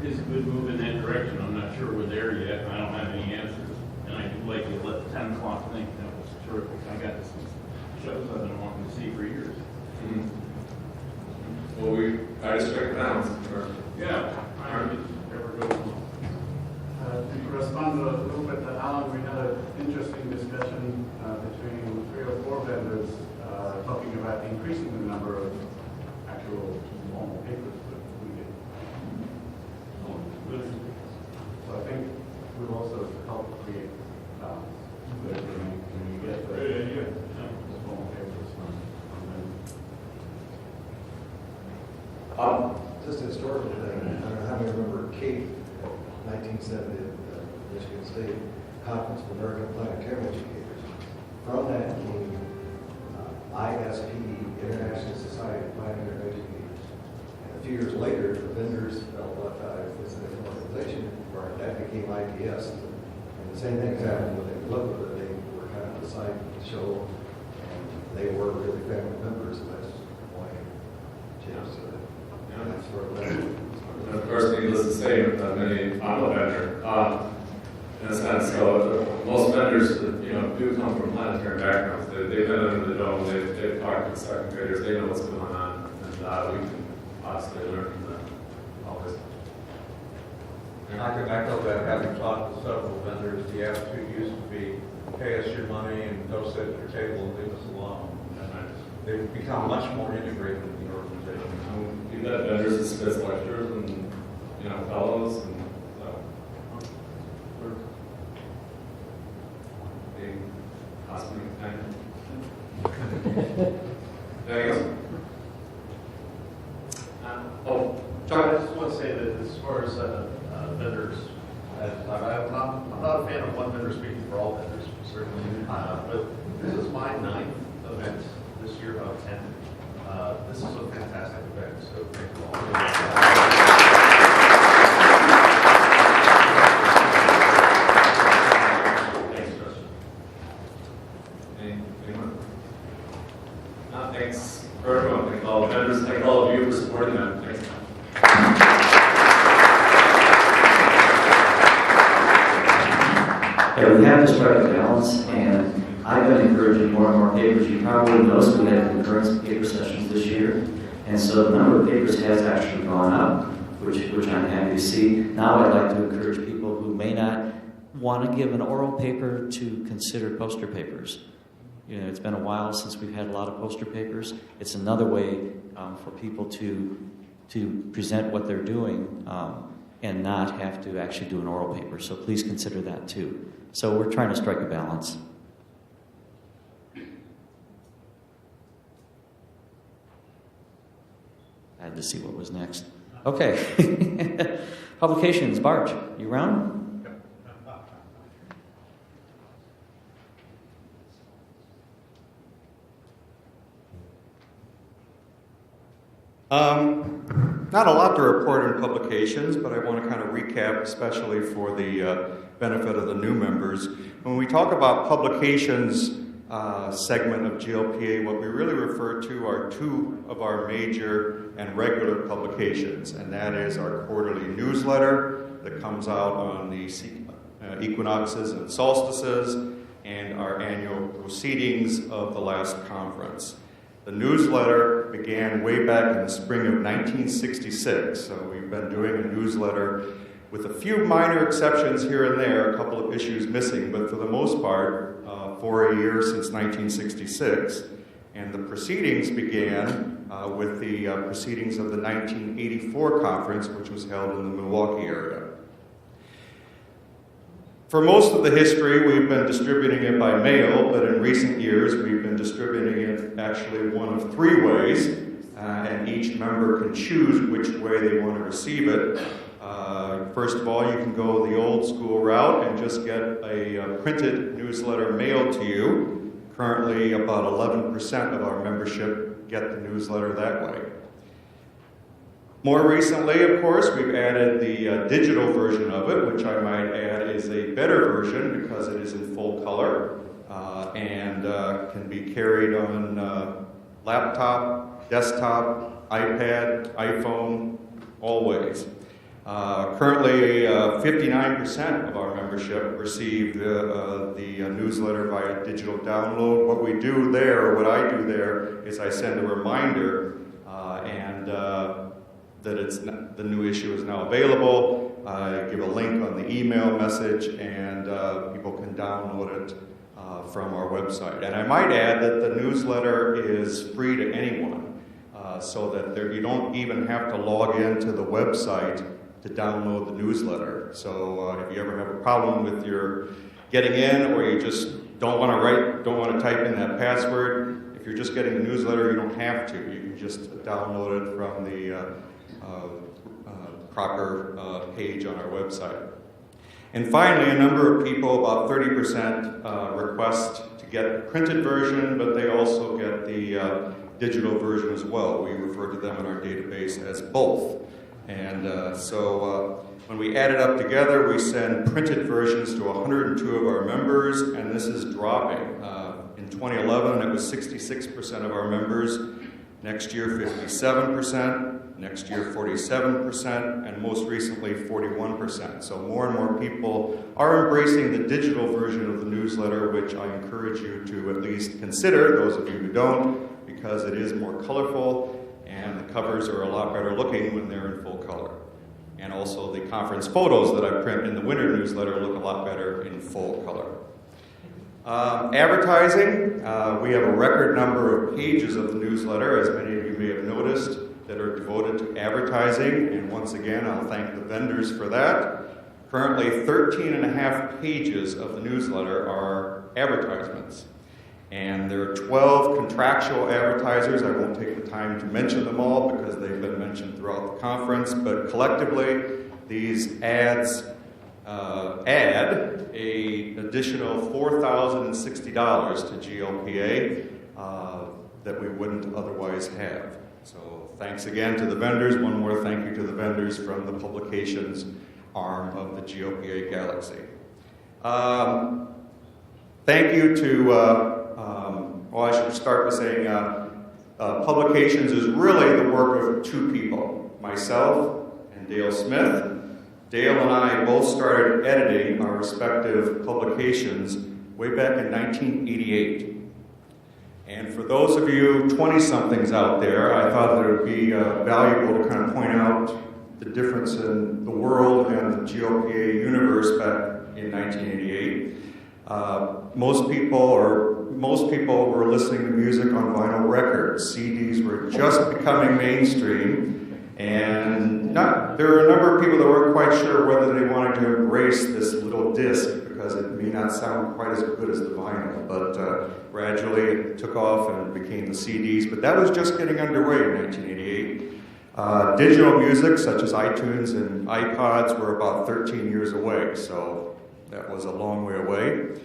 [SPEAKER 5] is a good move in that direction. I'm not sure we're there yet. I don't have any answers. And I do like the 10 o'clock thing. That was terrific. I got to see shows I've been wanting to see for years.
[SPEAKER 15] Mm-hmm. Well, we try to strike a balance.
[SPEAKER 5] Yeah. I never go wrong.
[SPEAKER 17] To correspond a little bit to Alan, we had an interesting discussion between 3 or 4 vendors talking about increasing the number of actual normal papers that we get. So I think we'll also help create balance. When you get the normal papers from them.
[SPEAKER 18] Just a historical thing. I don't know how many remember Kate, 1970 at Michigan State Conference of American Planetarium Educators. From that came ISP, International Society of Planetary Educators. And a few years later, the vendors felt left out of this organization. That became IPS. And the same things happened when they looked at it. They were kind of the side show, and they were really family members, and that's why it changed to that. And that's sort of that.
[SPEAKER 15] And of course, needless to say, many, I'm a vendor, in a sense. So most vendors, do come from planetary backgrounds. They've been under the dome. They've talked to second graders. They know what's going on, and we can possibly learn from them always.
[SPEAKER 12] And I can echo that, having talked to several vendors, the attitude used to be, pay us your money and go sit at your table and leave us alone. And they've become much more integrated in the organization.
[SPEAKER 15] You've got vendors that spits lectures and, fellows, and so. They possibly kind There you go.
[SPEAKER 6] John, I just want to say that as far as vendors, I'm not a fan of one vendor speaking for all vendors, certainly. But this is my 9th event this year out of 10. This is a fantastic event, so thank you all.
[SPEAKER 15] Thanks, Justin. Anyone? Thanks for everyone. Thank all the vendors. Thank all of you for supporting them. Thanks.
[SPEAKER 1] Yeah, we have to strike a balance, and I've been encouraging more and more papers. You probably noticed we had concurrent paper sessions this year, and so the number of papers has actually gone up, which I'm happy to see. Now I'd like to encourage people who may not want to give an oral paper to consider poster papers. It's been a while since we've had a lot of poster papers. It's another way for people to present what they're doing and not have to actually do an oral paper. So please consider that too. So we're trying to strike a balance. I had to see what was next. Okay. Publications. Barge, you around?
[SPEAKER 19] Not a lot to report in publications, but I want to kind of recap, especially for the benefit of the new members. When we talk about publications segment of GLPA, what we really refer to are 2 of our major and regular publications, and that is our quarterly newsletter that comes out on the equinoxes and solstices, and our annual proceedings of the last conference. The newsletter began way back in the spring of 1966, so we've been doing a newsletter with a few minor exceptions here and there, a couple of issues missing, but for the most part, for a year since 1966. And the proceedings began with the proceedings of the 1984 conference, which was held in the Milwaukee area. For most of the history, we've been distributing it by mail, but in recent years, we've been distributing it actually one of three ways, and each member can choose which way they want to receive it. First of all, you can go the old school route and just get a printed newsletter mailed to you. Currently, about 11% of our membership get the newsletter that way. More recently, of course, we've added the digital version of it, which I might add is a better version because it is in full color and can be carried on laptop, desktop, iPad, iPhone, all ways. Currently, 59% of our membership receive the newsletter via digital download. What we do there, or what I do there, is I send a reminder that the new issue is now available. I give a link on the email message, and people can download it from our website. And I might add that the newsletter is free to anyone, so that you don't even have to log into the website to download the newsletter. So if you ever have a problem with your getting in, or you just don't want to type in that password, if you're just getting the newsletter, you don't have to. You can just download it from the proper page on our website. And finally, a number of people, about 30%, request to get the printed version, but they also get the digital version as well. We refer to them in our database as both. And so when we add it up together, we send printed versions to 102 of our members, and this is dropping. In 2011, it was 66% of our members. Next year, 57%. Next year, 47%. And most recently, 41%. So more and more people are embracing the digital version of the newsletter, which I encourage you to at least consider, those of you who don't, because it is more colorful, and the covers are a lot better looking when they're in full color. And also the conference photos that I print in the winter newsletter look a lot better in full color. Advertising, we have a record number of pages of the newsletter, as many of you may have noticed, that are devoted to advertising. And once again, I'll thank the vendors for that. Currently, 13 and a half pages of the newsletter are advertisements. And there are 12 contractual advertisers. I won't take the time to mention them all because they've been mentioned throughout the conference, but collectively, these ads add an additional $4,060 to GLPA that we wouldn't otherwise have. So thanks again to the vendors. One more thank you to the vendors from the publications arm of the GLPA Galaxy. Thank you to I should start by saying publications is really the work of two people, myself and Dale Smith. Dale and I both started editing our respective publications way back in 1988. And for those of you 20-somethings out there, I thought that it would be valuable to kind of point out the difference in the world and the GLPA universe back in 1988. Most people were listening to music on vinyl records. CDs were just becoming mainstream, and there were a number of people that weren't quite sure whether they wanted to embrace this little disc because it may not sound quite as good as the vinyl. But gradually it took off and became the CDs. But that was just getting underway in 1988. Digital music, such as iTunes and iPods, were about 13 years away. So that was a long way away.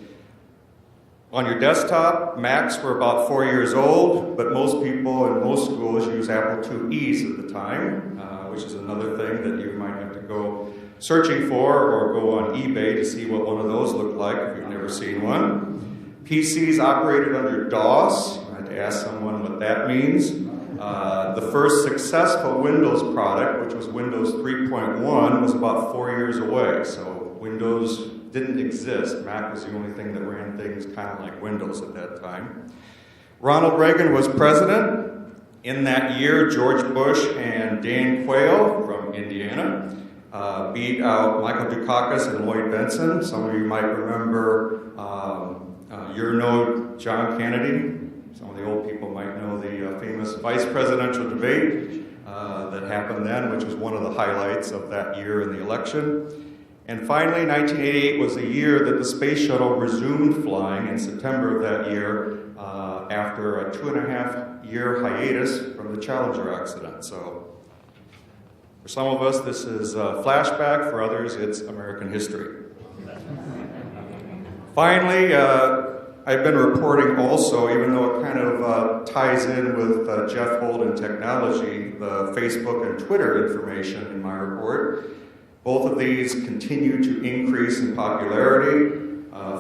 [SPEAKER 19] On your desktop, Macs were about 4 years old, but most people in most schools use Apple IIe's at the time, which is another thing that you might have to go searching for or go on eBay to see what one of those looked like if you've never seen one. PCs operated under DOS. I had to ask someone what that means. The first successful Windows product, which was Windows 3.1, was about 4 years away. So Windows didn't exist. Mac was the only thing that ran things kind of like Windows at that time. Ronald Reagan was president. In that year, George Bush and Dan Quayle from Indiana beat out Michael Dukakis and Lloyd Bentsen. Some of you might remember John Kennedy. Some of the old people might know the famous vice presidential debate that happened then, which was one of the highlights of that year in the election. And finally, 1988 was the year that the space shuttle resumed flying in September of that year after a 2.5-year hiatus from the Challenger accident. So for some of us, this is a flashback. For others, it's American history. Finally, I've been reporting also, even though it kind of ties in with Jeff Holt and technology, the Facebook and Twitter information in my report. Both of these continue to increase in popularity.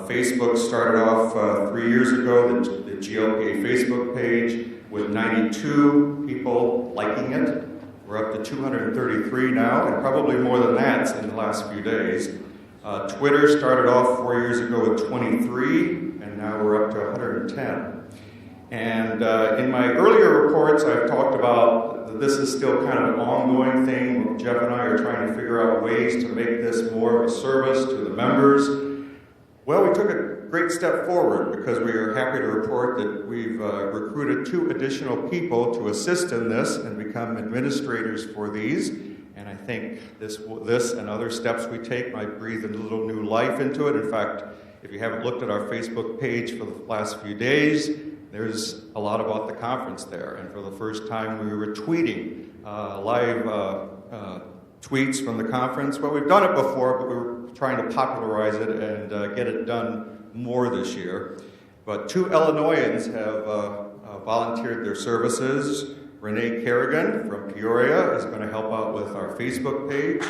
[SPEAKER 19] Facebook started off 3 years ago, the GLPA Facebook page, with 92 people liking it. We're up to 233 now, and probably more than that in the last few days. Twitter started off 4 years ago with 23, and now we're up to 110. And in my earlier reports, I've talked about that this is still kind of an ongoing thing. Jeff and I are trying to figure out ways to make this more of a service to the members. Well, we took a great step forward because we are happy to report that we've recruited 2 additional people to assist in this and become administrators for these. And I think this and other steps we take might breathe a little new life into it. In fact, if you haven't looked at our Facebook page for the last few days, there's a lot about the conference there. And for the first time, we were tweeting live tweets from the conference. Well, we've done it before, but we were trying to popularize it and get it done more this year. But 2 Illinoisans have volunteered their services. Renee Kerrigan from Peoria is going to help out with our Facebook page.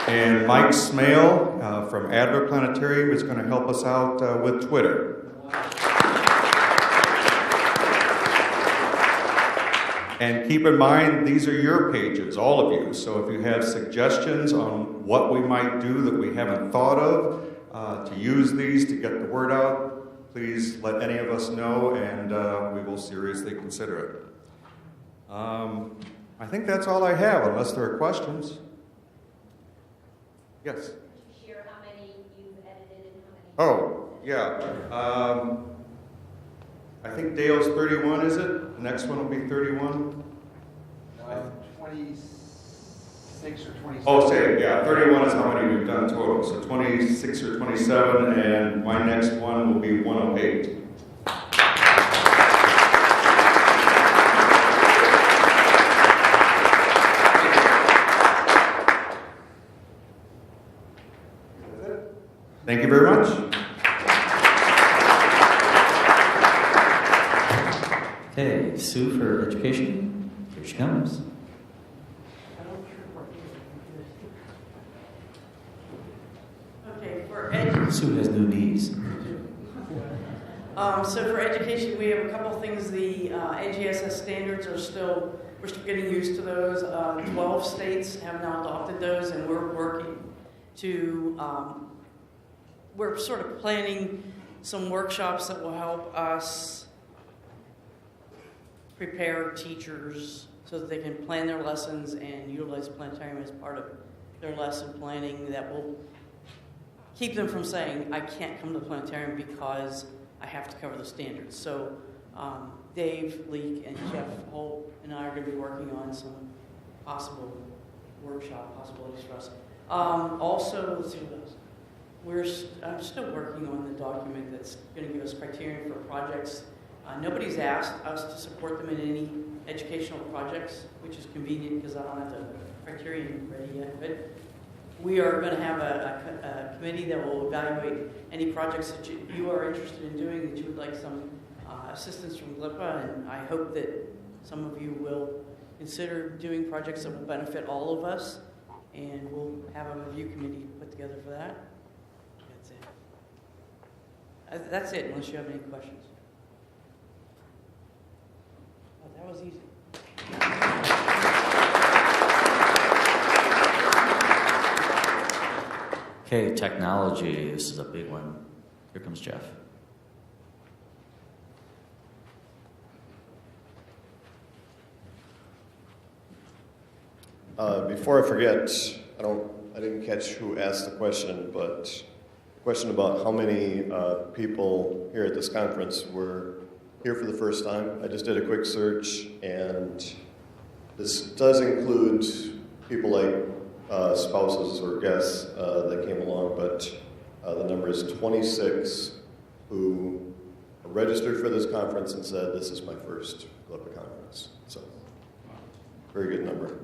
[SPEAKER 19] And Mike Smale from Adler Planetarium is going to help us out with Twitter. And keep in mind, these are your pages, all of you. So if you have suggestions on what we might do that we haven't thought of to use these to get the word out, please let any of us know, and we will seriously consider it. I think that's all I have, unless there are questions. Yes?
[SPEAKER 13] Could you share how many you've edited and how many?
[SPEAKER 19] Oh, yeah. I think Dale's 31, is it? The next one will be 31?
[SPEAKER 20] 26 or 27.
[SPEAKER 19] Oh, say, yeah, 31 is how many we've done total. So 26 or 27, and my next one will be 108. Thank you very much.
[SPEAKER 1] Okay, Sue for education. Here she comes.
[SPEAKER 21] Okay,
[SPEAKER 1] Sue has new knees.
[SPEAKER 21] So for education, we have a couple things. The NGSS standards we're still getting used to those. 12 states have now adopted those, and we're working to, we're sort of planning some workshops that will help us prepare teachers so that they can plan their lessons and utilize the planetarium as part of their lesson planning that will keep them from saying, I can't come to the planetarium because I have to cover the standards. So Dave Leake and Jeff Holt and I are going to be working on some possible workshop possibilities for us. Also, let's see what else. I'm still working on the document that's going to give us criteria for projects. Nobody's asked us to support them in any educational projects, which is convenient because I don't have the criterion ready yet. But we are going to have a committee that will evaluate any projects that you are interested in doing, that you would like some assistance from GLPA, and I hope that some of you will consider doing projects that will benefit all of us, and we'll have a review committee put together for that. That's it. That's it, unless you have any questions. Oh, that was easy.
[SPEAKER 1] Okay, technology. This is a big one. Here comes Jeff.
[SPEAKER 4] Before I forget, I didn't catch who asked the question, but the question about how many people here at this conference were here for the first time. I just did a quick search, and this does include people like spouses or guests that came along, but the number is 26 who registered for this conference and said, this is my first GLPA conference. So, very good number.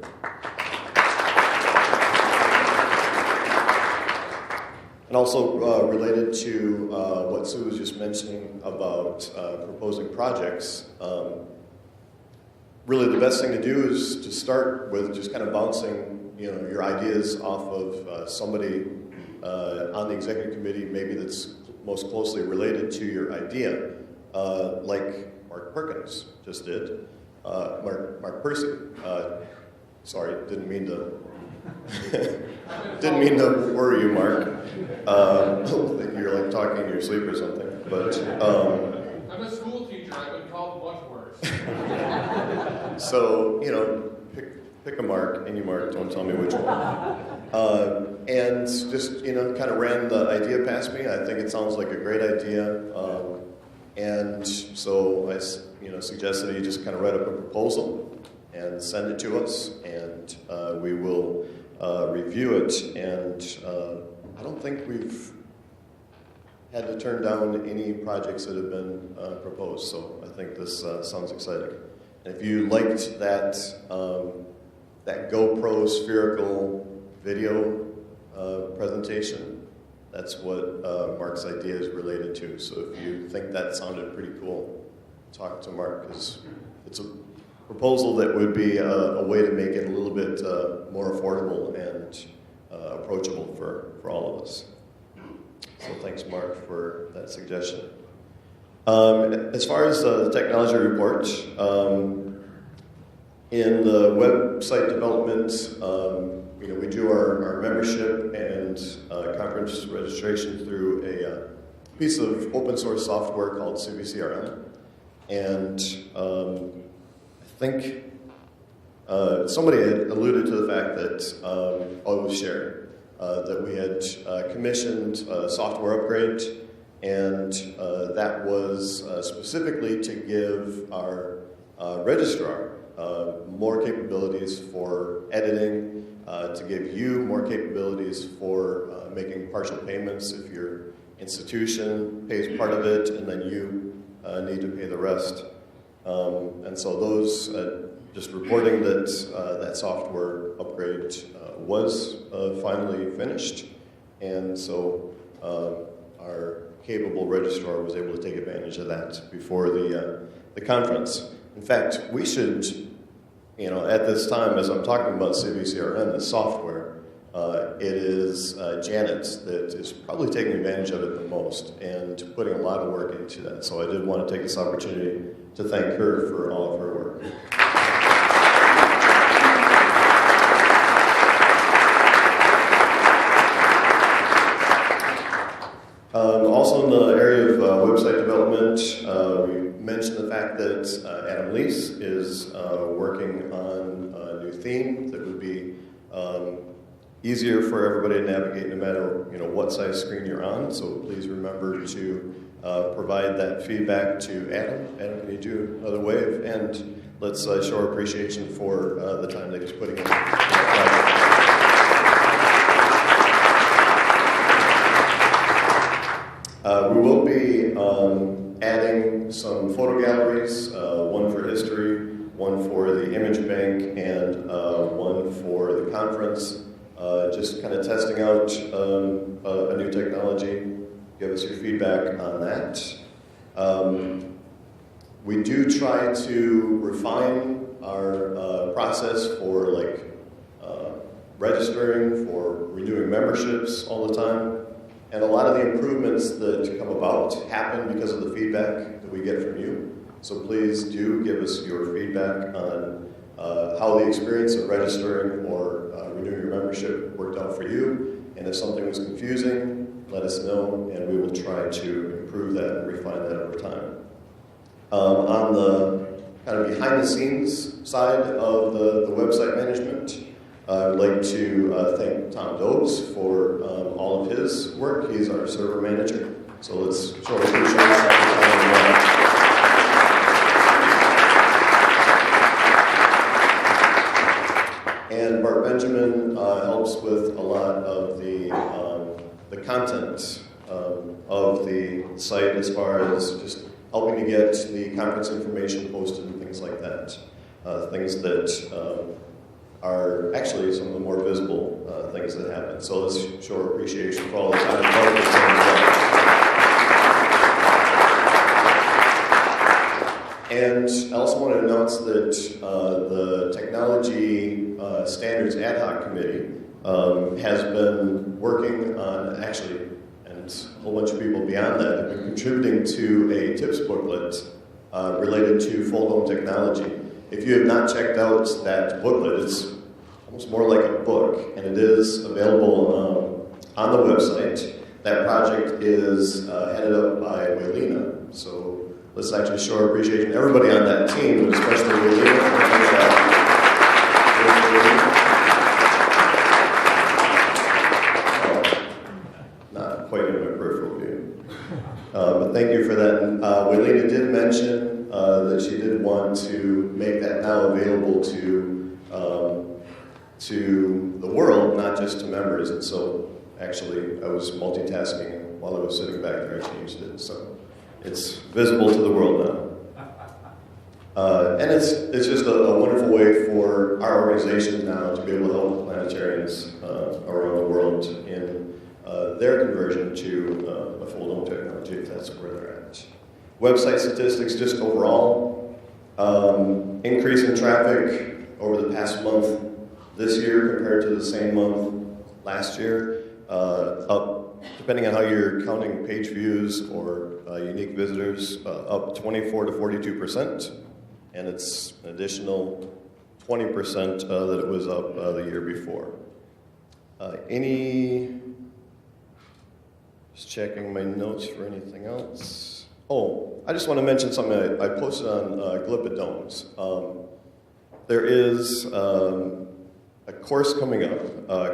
[SPEAKER 4] And also related to what Sue was just mentioning about proposing projects, really the best thing to do is to start with just kind of bouncing your ideas off of somebody on the executive committee maybe that's most closely related to your idea, like Mark Perkins just did. Mark Percy. Sorry, didn't mean to worry you, Mark. You're like talking in your sleep or something. But
[SPEAKER 22] I'm a school teacher. I've been called much worse.
[SPEAKER 4] So pick a mark, any mark. Don't tell me which one. And just kind of ran the idea past me. I think it sounds like a great idea. And so I suggested you just kind of write up a proposal and send it to us, and we will review it. And I don't think we've had to turn down any projects that have been proposed, so I think this sounds exciting. And if you liked that GoPro spherical video presentation, that's what Mark's idea is related to. So if you think that sounded pretty cool, talk to Mark, because it's a proposal that would be a way to make it a little bit more affordable and approachable for all of us. So thanks, Mark, for that suggestion. As far as the technology report, in the website development, we do our membership and conference registration through a piece of open source software called CVCRM. And I think somebody had alluded to the fact that, it was shared, that we had commissioned a software upgrade, and that was specifically to give our registrar more capabilities for editing, to give you more capabilities for making partial payments if your institution pays part of it and then you need to pay the rest. And so those, just reporting that that software upgrade was finally finished, and so our capable registrar was able to take advantage of that before the conference. In fact, we should, at this time, as I'm talking about CVCRM, the software, it is Janet that is probably taking advantage of it the most and putting a lot of work into that. So I did want to take this opportunity to thank her for all of her work. Also in the area of website development, we mentioned the fact that Adam Lease is working on a new theme that would be easier for everybody to navigate no matter what size screen you're on. So please remember to provide that feedback to Adam. Adam, can you do another wave? And let's show our appreciation for the time that he's putting in. We will be adding some photo galleries, one for history, one for the image bank, and one for the conference. Just kind of testing out a new technology. Give us your feedback on that. We do try to refine our process for registering, for renewing memberships all the time. And a lot of the improvements that come about happen because of the feedback that we get from you. So please do give us your feedback on how the experience of registering or renewing your membership worked out for you, And if something was confusing, let us know, and we will try to improve that and refine that over time. On the kind of behind-the-scenes side of the website management, I would like to thank Tom Dobes for all of his work. He's our server manager, so let's show appreciation. And Bart Benjamin helps with a lot of the content of the site as far as just helping to get the conference information posted and things like that. Things that are actually some of the more visible things that happen. So let's show our appreciation for all the time. And I also want to announce that the Technology Standards Ad Hoc Committee has been working on, actually, and a whole bunch of people beyond that have been contributing to a tips booklet related to full home technology. If you have not checked out that booklet, it's almost more like a book, and it is available on the website. That project is headed up by Waylena, so let's actually show our appreciation to everybody on that team, but especially Waylena. Not quite in my peripheral view. But thank you for that. Waylena did mention that she did want to make that now available to the world, not just to members. And so actually I was multitasking, and while I was sitting back there I changed it. So it's visible to the world now. And it's just a wonderful way for our organization now to be able to help planetarians around the world in their conversion to a full dome technology, if that's where they're at. Website statistics just overall, increase in traffic over the past month this year compared to the same month last year, up, depending on how you're counting page views or unique visitors, up 24 to 42%, and it's an additional 20% that it was up the year before. Just checking my notes for anything else. Oh, I just want to mention something I posted on GLPA domes. There is a course coming up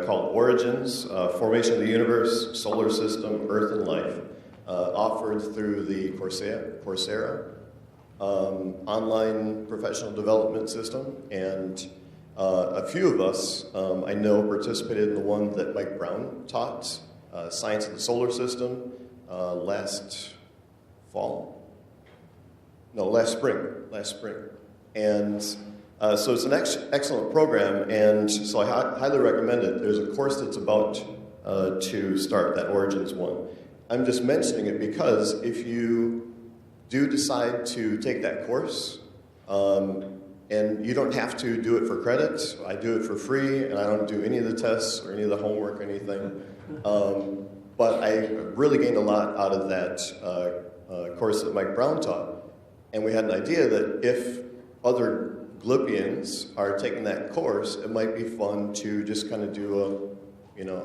[SPEAKER 4] called Origins, Formation of the Universe, Solar System, Earth and Life, offered through the Coursera online professional development system. And a few of us, I know, participated in the one that Mike Brown taught, Science of the Solar System, last spring. And so it's an excellent program, and so I highly recommend it. There's a course that's about to start, that Origins one. I'm just mentioning it because if you do decide to take that course, and you don't have to do it for credit, I do it for free, and I don't do any of the tests or any of the homework or anything, but I really gained a lot out of that course that Mike Brown taught. And we had an idea that if other GLPians are taking that course, it might be fun to just kind of do a,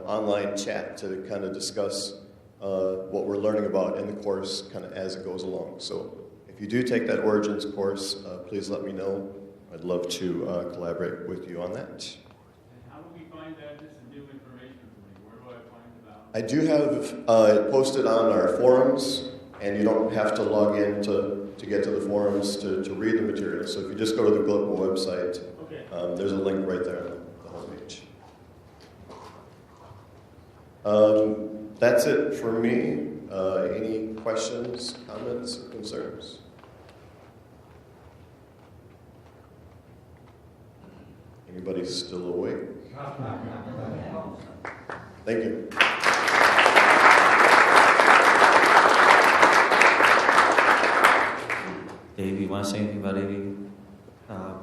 [SPEAKER 4] online chat to kind of discuss what we're learning about in the course kind of as it goes along. So if you do take that Origins course, please let me know. I'd love to collaborate with you on that.
[SPEAKER 5] And how do we find that? This is new information for me. Where do I find about it?
[SPEAKER 4] I do have it posted on our forums, and you don't have to log in to get to the forums to read the material. So if you just go to the GLPA website, there's a link right there on the homepage. That's it for me. Any questions, comments, or concerns? Anybody still awake? Thank you.
[SPEAKER 1] Dave, you want to say anything about AV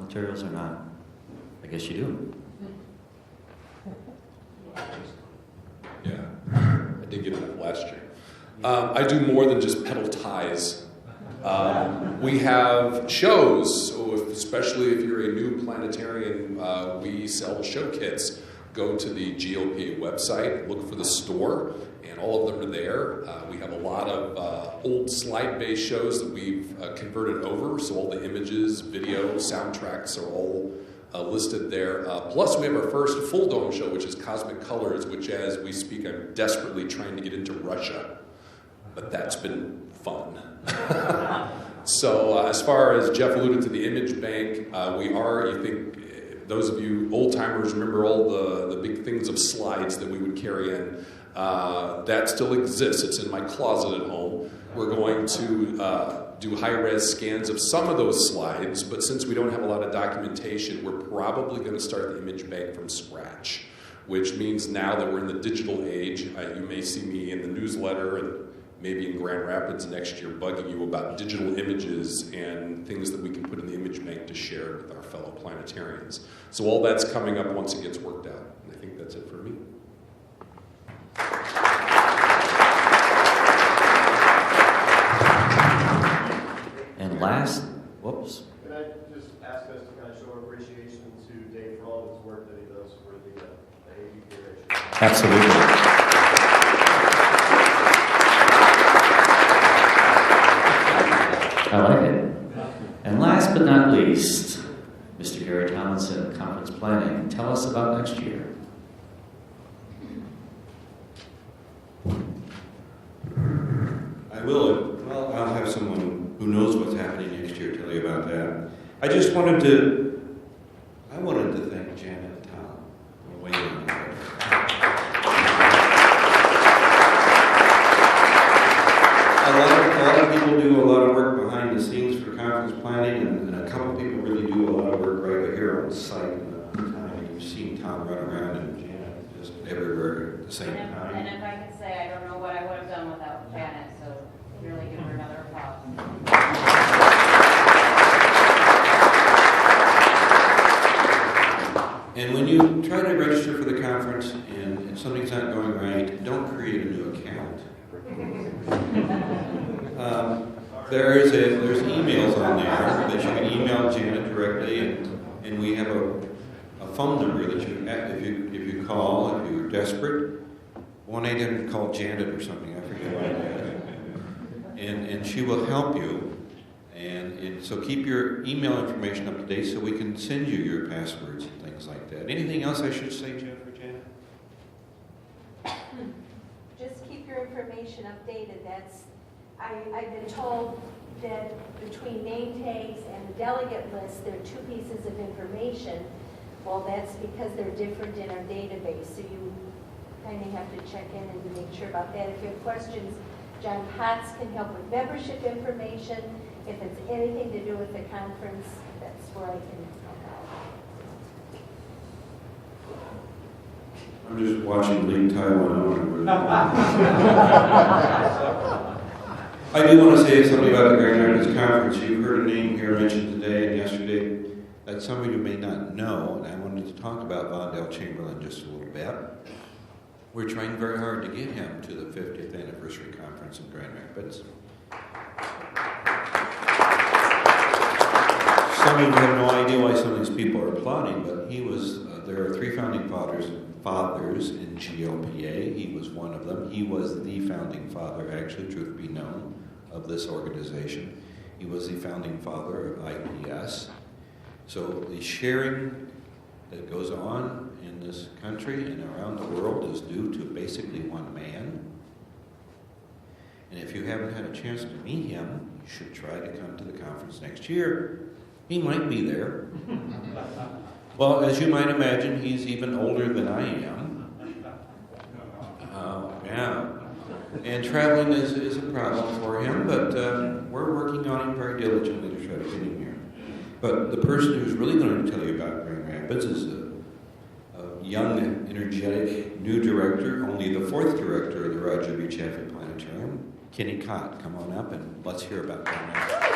[SPEAKER 1] materials or not? I guess you do.
[SPEAKER 15] Yeah, I did get enough last year. I do more than just pedal ties. We have shows, so especially if you're a new planetarian, we sell show kits.
[SPEAKER 3] go to the GLPA website, look for the store, and all of them are there. We have a lot of old slide-based shows that we've converted over, so all the images, video, soundtracks are all listed there. Plus, we have our first full dome show, which is Cosmic Colors, which as we speak, I'm desperately trying to get into Russia. But that's been fun. So as far as Jeff alluded to the image bank, we are, you think, those of you old-timers remember all the big things of slides that we would carry in. That still exists. It's in my closet at home. We're going to do high-res scans of some of those slides, but since we don't have a lot of documentation, we're probably going to start the image bank from scratch, which means now that we're in the digital age, you may see me in the newsletter and maybe in Grand Rapids next year bugging you about digital images and things that we can put in the image bank to share with our fellow planetarians. So all that's coming up once it gets worked out. And I think that's it for me.
[SPEAKER 1] And last, whoops.
[SPEAKER 4] Can I just ask us to kind of show appreciation to Dave for all of his work that he does for the AV curation?
[SPEAKER 1] Absolutely. I like it. And last but not least, Mr. Gary Tomlinson, Conference Planning. Tell us about next year.
[SPEAKER 19] I will. Well, I'll have someone who knows what's happening next year tell you about that. I just wanted to thank Janet and Tom for weighing in on that. A lot of people do a lot of work behind the scenes for conference planning, and a couple of people really do a lot of work right here on site. And you've seen Tom run around and Janet just everywhere at the same time.
[SPEAKER 14] And if I could say, I don't know what I would have done without Janet, so really give her another applause.
[SPEAKER 19] And when you try to register for the conference and something's not going right, don't create a new account. There's emails on there that you can email Janet directly, and we have a phone number that if you call, if you're desperate, 1-800 Janet or something, I forget what it is, and she will help you. And so keep your email information up to date so we can send you your passwords and things like that. Anything else I should say, Jeff or Janet?
[SPEAKER 13] Just keep your information updated. I've been told that between name tags and the delegate list, there are two pieces of information. Well, that's because they're different in our database, so you kind of have to check in and to make sure about that. If you have questions, John Potts can help with membership information. If it's anything to do with the conference, that's where I can help out.
[SPEAKER 19] I'm just watching League Taiwan. I do want to say something about the Grand Rapids Conference. You've heard a name here mentioned today and yesterday that some of you may not know, and I wanted to talk about Vondell Chamberlain just a little bit. We're trying very hard to get him to the 50th anniversary conference in Grand Rapids. Some of you have no idea why some of these people are applauding, but he was, there are three founding fathers in GLPA. He was one of them. He was the founding father, actually, truth be known, of this organization. He was the founding father of IPS. So the sharing that goes on in this country and around the world is due to basically one man. And if you haven't had a chance to meet him, you should try to come to the conference next year. He might be there. Well, as you might imagine, he's even older than I am. Yeah. And traveling is a problem for him, but we're working on him very diligently to try to get him here. But the person who's really going to tell you about Grand Rapids is a young, energetic, new director, only the fourth director of the Roger B. Chaffee Planetarium, Kenny Cott. Come on up and let's hear about Grand Rapids.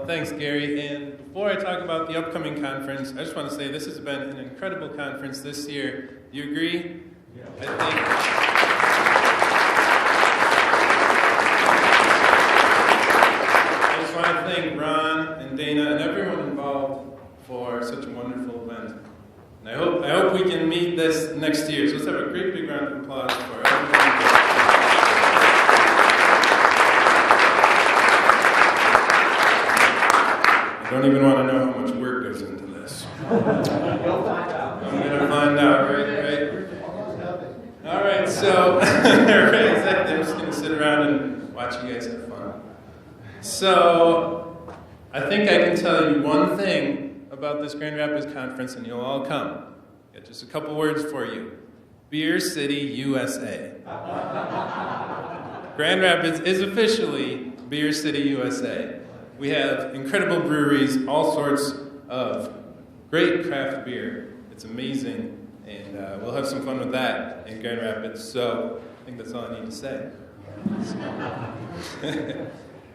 [SPEAKER 8] Thanks, Gary. And before I talk about the upcoming conference, I just want to say this has been an incredible conference this year. Do you agree? Yeah. I thank Ron and Dana and everyone involved for such a wonderful event. And I hope we can meet this next year. So let's have a great big round of applause for everyone. I don't even want to know how much work goes into this.
[SPEAKER 12] You'll find out.
[SPEAKER 8] I'm going to find out, right? All right, so right, exactly. I'm just going to sit around and watch you guys have fun. So I think I can tell you one thing about this Grand Rapids conference, and you'll all come. Got just a couple words for you. Beer City, USA. Grand Rapids is officially Beer City, USA. We have incredible breweries, all sorts of great craft beer. It's amazing, and we'll have some fun with that in Grand Rapids. So I think that's all I need to say.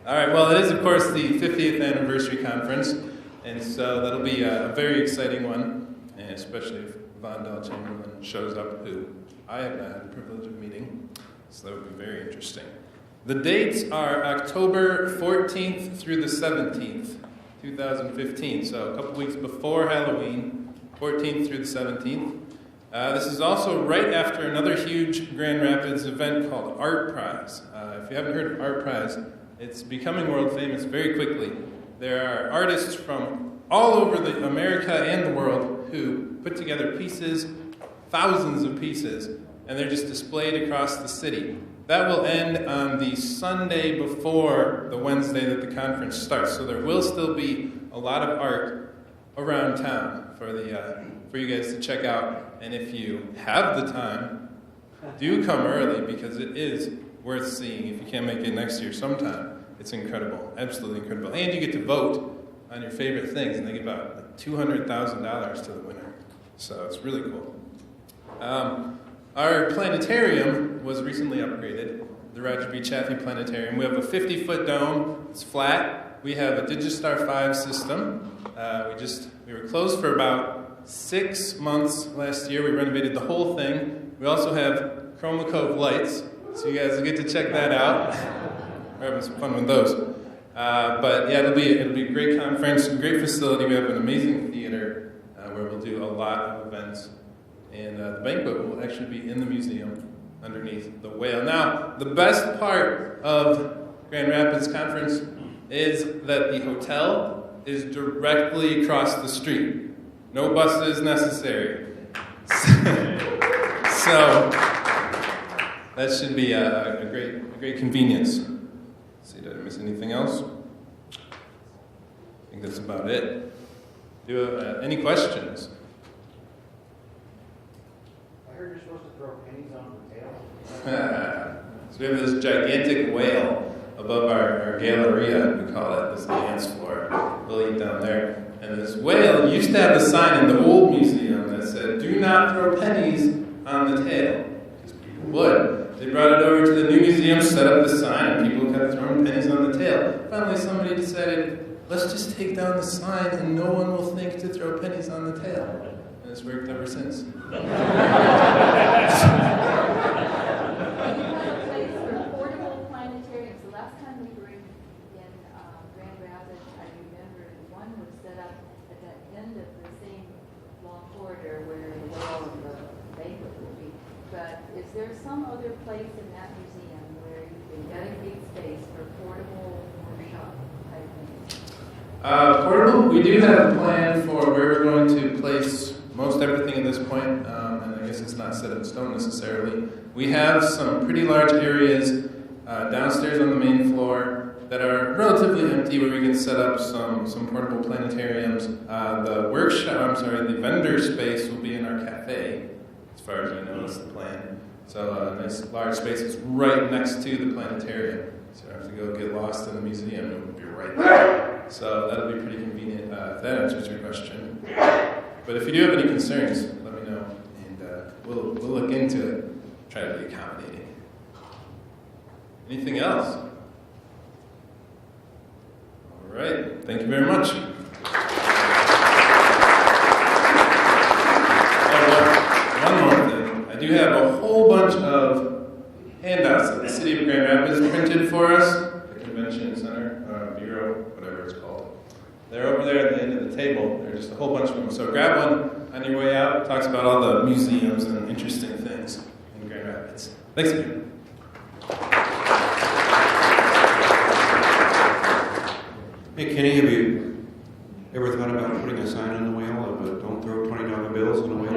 [SPEAKER 8] All right, well, it is, of course, the 50th anniversary conference, and so that'll be a very exciting one, and especially if Vondell Chamberlain shows up, who I have not had the privilege of meeting, so that would be very interesting. The dates are October 14th through the 17th, 2015, so a couple weeks before Halloween, 14th through the 17th. This is also right after another huge Grand Rapids event called Art Prize. If you haven't heard of Art Prize, it's becoming world famous very quickly. There are artists from all over America and the world who put together pieces, thousands of pieces, and they're just displayed across the city. That will end on the Sunday before the Wednesday that the conference starts. So there will still be a lot of art around town for you guys to check out. And if you have the time, do come early because it is worth seeing. If you can't make it next year sometime, it's incredible, absolutely incredible. And you get to vote on your favorite things, and they give out like $200,000 to the winner. So it's really cool. Our planetarium was recently upgraded, the Roger B. Chaffee Planetarium. We have a 50-foot dome. It's flat. We have a Digistar 5 system. We were closed for about 6 months last year. We renovated the whole thing. We also have Chroma Cove lights, so you guys will get to check that out. We're having some fun with those. But yeah, it'll be a great conference, a great facility. We have an amazing theater where we'll do a lot of events. And the banquet will actually be in the museum underneath the whale. Now, the best part of Grand Rapids Conference is that the hotel is directly across the street. No buses necessary. So that should be a great convenience. Let's see, did I miss anything else? I think that's about it. Do you have any questions?
[SPEAKER 18] I heard you're supposed to throw pennies on the tail.
[SPEAKER 8] So we have this gigantic whale above our galleria, we call it, this dance floor. We'll eat down there. And this whale used to have a sign in the old museum that said, "Do not throw pennies on the tail." Because people would. They brought it over to the new museum, set up the sign, and people kept throwing pennies on the tail. Finally, somebody decided, let's just take down the sign and no one will think to throw pennies on the tail. And it's worked ever since.
[SPEAKER 2] Portable planetariums. The last time we were in Grand Rapids, I remember one was set up at the end of the same long corridor where the whale and the banquet will be. But is there some other place in that museum where you can dedicate space for portable workshop type things?
[SPEAKER 8] Portable, we do have a plan for where we're going to place most everything at this point, and I guess it's not set in stone necessarily. We have some pretty large areas downstairs on the main floor that are relatively empty where we can set up some portable planetariums. The vendor space will be in our cafe, as far as I know, that's the plan. So a nice large space is right next to the planetarium. So you don't have to go get lost in the museum, it will be right there. So that'll be pretty convenient if that answers your question. But if you do have any concerns, let me know, and we'll look into it, try to be accommodating. Anything else? All right, thank you very much. One more thing. I do have a whole bunch of handouts that the City of Grand Rapids printed for us, the Convention Center, Bureau, whatever it's called. table. There are just a whole bunch of them. So grab one on your way out. It talks about all the museums and interesting things in Grand Rapids. Thanks again.
[SPEAKER 7] Hey, Kenny, have you ever thought about putting a sign on the wheel of don't throw $20 bills on the wheel?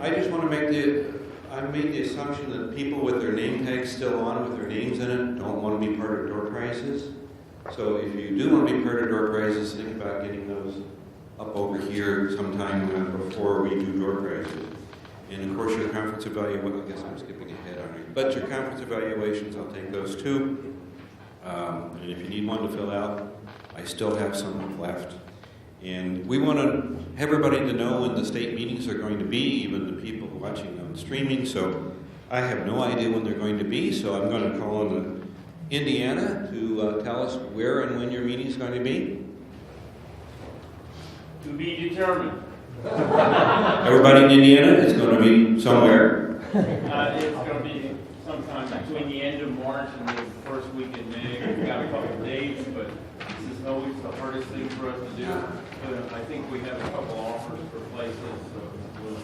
[SPEAKER 7] I just want to I made the assumption that people with their name tags still on with their names in it don't want to be part of door prizes. So if you do want to be part of door prizes, think about getting those up over here sometime before we do door prizes. And of course your conference evaluation, I guess I'm skipping ahead on it, but your conference evaluations, I'll take those too. And if you need one to fill out, I still have some left. And we want to have everybody to know when the state meetings are going to be, even the people watching on streaming. So I have no idea when they're going to be, so I'm going to call on Indiana to tell us where and when your meeting is going to be.
[SPEAKER 5] To be determined.
[SPEAKER 7] Everybody in Indiana is going to be somewhere.
[SPEAKER 5] It's going to be sometime between the end of March and the first week in May. We've got a couple of dates, but this is always the hardest thing for us to do. But I think we have a couple offers for places, so we'll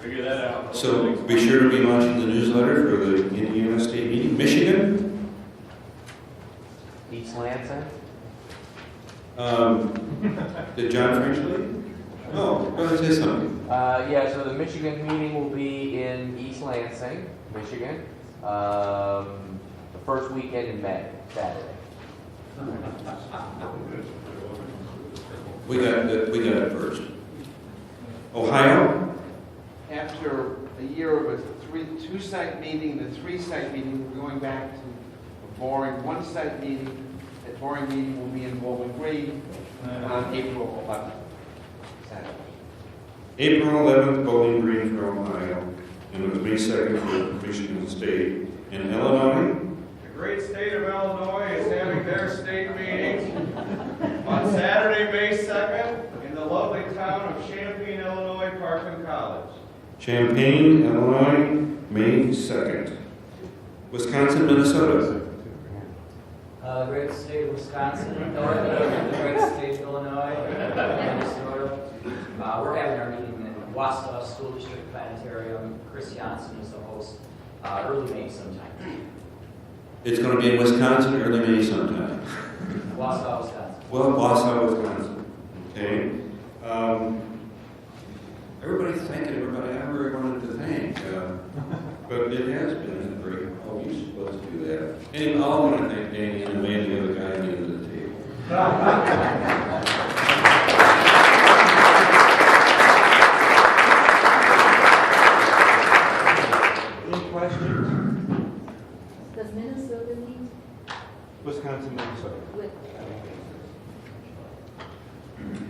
[SPEAKER 5] figure that out.
[SPEAKER 7] So be sure to be launching the newsletter for the Indiana State Meeting. Michigan?
[SPEAKER 10] East Lansing?
[SPEAKER 7] Did John French leave? Oh, go ahead and say something.
[SPEAKER 10] Yeah, so the Michigan meeting will be in East Lansing, Michigan, the first weekend in May, Saturday.
[SPEAKER 7] We got it first. Ohio?
[SPEAKER 23] After a year of a two-site meeting, the three-site meeting, we're going back to a boring one-site meeting. That boring meeting will be in Bowling Green on April 11th. Saturday.
[SPEAKER 7] April 11th, Bowling Green for Ohio, and it was May 2nd for Michigan State. In Illinois?
[SPEAKER 12] The great state of Illinois is having their state meeting on Saturday, May 2nd, in the lovely town of Champaign, Illinois, Parkland College.
[SPEAKER 7] Champaign, Illinois, May 2nd. Wisconsin, Minnesota?
[SPEAKER 24] The great state of Wisconsin, the great state of Illinois, Minnesota. We're having our meeting in Wausau School District Planetarium. Chris Janssen is the host. Early May sometime.
[SPEAKER 7] It's going to be in Wisconsin, early May sometime.
[SPEAKER 24] Wausau, Wisconsin.
[SPEAKER 7] Well, Wausau, Wisconsin. Okay. Everybody's thanking everybody I ever wanted to thank. But it has been great. Oh, you're supposed to do that. Anyway, I want to thank Danny and Amanda, the other guy at the end of the table. Any questions?
[SPEAKER 2] Does Minnesota meet
[SPEAKER 7] Wisconsin, Minnesota.
[SPEAKER 2] with?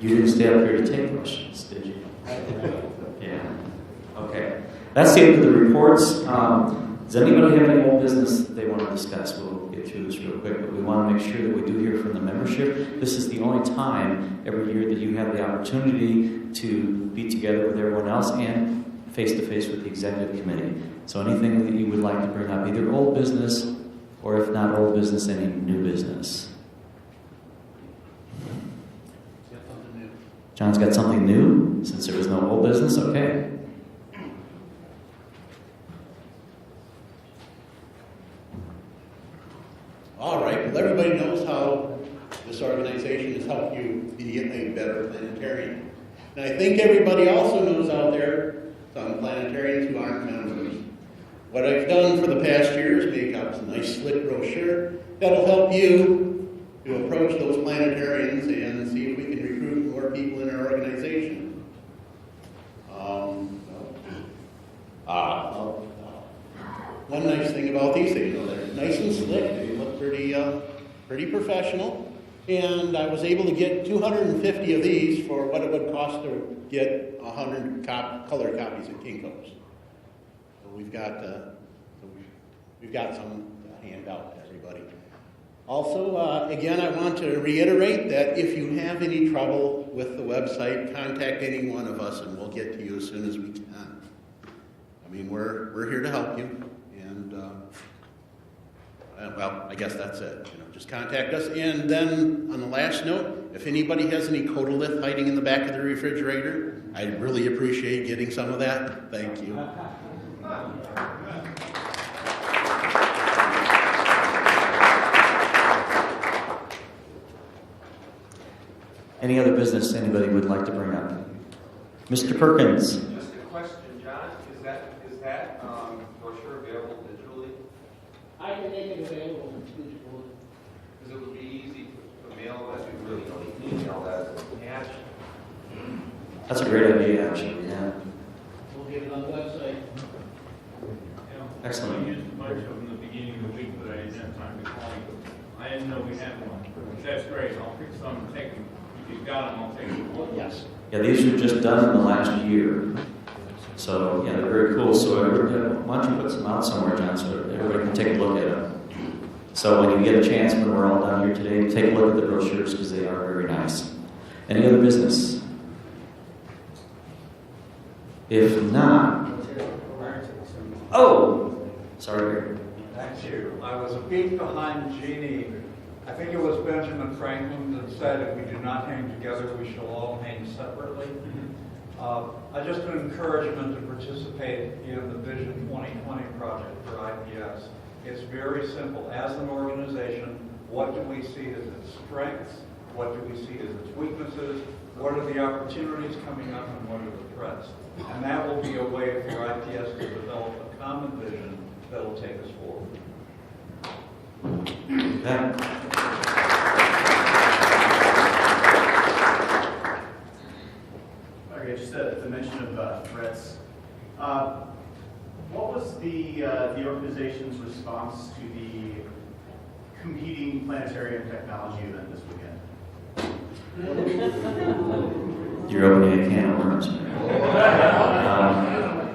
[SPEAKER 1] You didn't stay up here to take questions, did you? Yeah. Okay. That's the end of the reports. Does anybody have any old business that they want to discuss? We'll get through this real quick, but we want to make sure that we do hear from the membership. This is the only time every year that you have the opportunity to be together with everyone else and face-to-face with the executive committee. So anything that you would like to bring up, either old business or if not old business, any new business. John's got something new, since there was no old business, okay.
[SPEAKER 9] All right, well, everybody knows how this organization has helped you be a better planetarian. And I think everybody also knows out there some planetarians who aren't members. What I've done for the past year is make up a nice slick brochure that'll help you to approach those planetarians and see if we can recruit more people in our organization. One nice thing about these things, they're nice and slick. They look pretty professional. And I was able to get 250 of these for what it would cost to get 100 color copies at Kinko's. So we've got some to hand out to everybody. Also, again, I want to reiterate that if you have any trouble with the website, contact any one of us and we'll get to you as soon as we can. I mean, we're here to help you. And well, I guess that's it. Just contact us. And then on the last note, if anybody has any Codolith hiding in the back of the refrigerator, I'd really appreciate getting some of that. Thank you.
[SPEAKER 1] Any other business anybody would like to bring up? Mr. Perkins.
[SPEAKER 6] Just a question, John. Is that brochure available digitally?
[SPEAKER 11] I can make it available digitally.
[SPEAKER 6] Because it would be easy to mail that. You really don't need to email that. Yeah.
[SPEAKER 1] That's a great idea, actually. Yeah.
[SPEAKER 11] We'll get it on the website.
[SPEAKER 1] Excellent.
[SPEAKER 5] I used a bunch of them in the beginning of the week, but I didn't have time to call you. I didn't know we had one. That's great. I'll pick some and take them. If you've got them, I'll take them.
[SPEAKER 9] Yes.
[SPEAKER 1] Yeah, these were just done in the last year. So, yeah, they're very cool. So, why don't you put some out somewhere, John, so everybody can take a look at them. So, when you get a chance, when we're all done here today, take a look at the brochures because they are very nice. Any other business? If not, oh, sorry.
[SPEAKER 12] Thank you. I was a beat behind Jeannie. I think it was Benjamin Franklin that said, if we do not hang together, we shall all hang separately. Just an encouragement to participate in the Vision 2020 project for IPS. It's very simple. As an organization, what do we see as its strengths? What do we see as its weaknesses? What are the opportunities coming up and what are the threats? And that will be a way for IPS to develop a common vision that will take us forward.
[SPEAKER 16] Okay, just a mention of threats. What was the organization's response to the competing planetarium technology event this weekend?
[SPEAKER 1] You're opening a can of worms.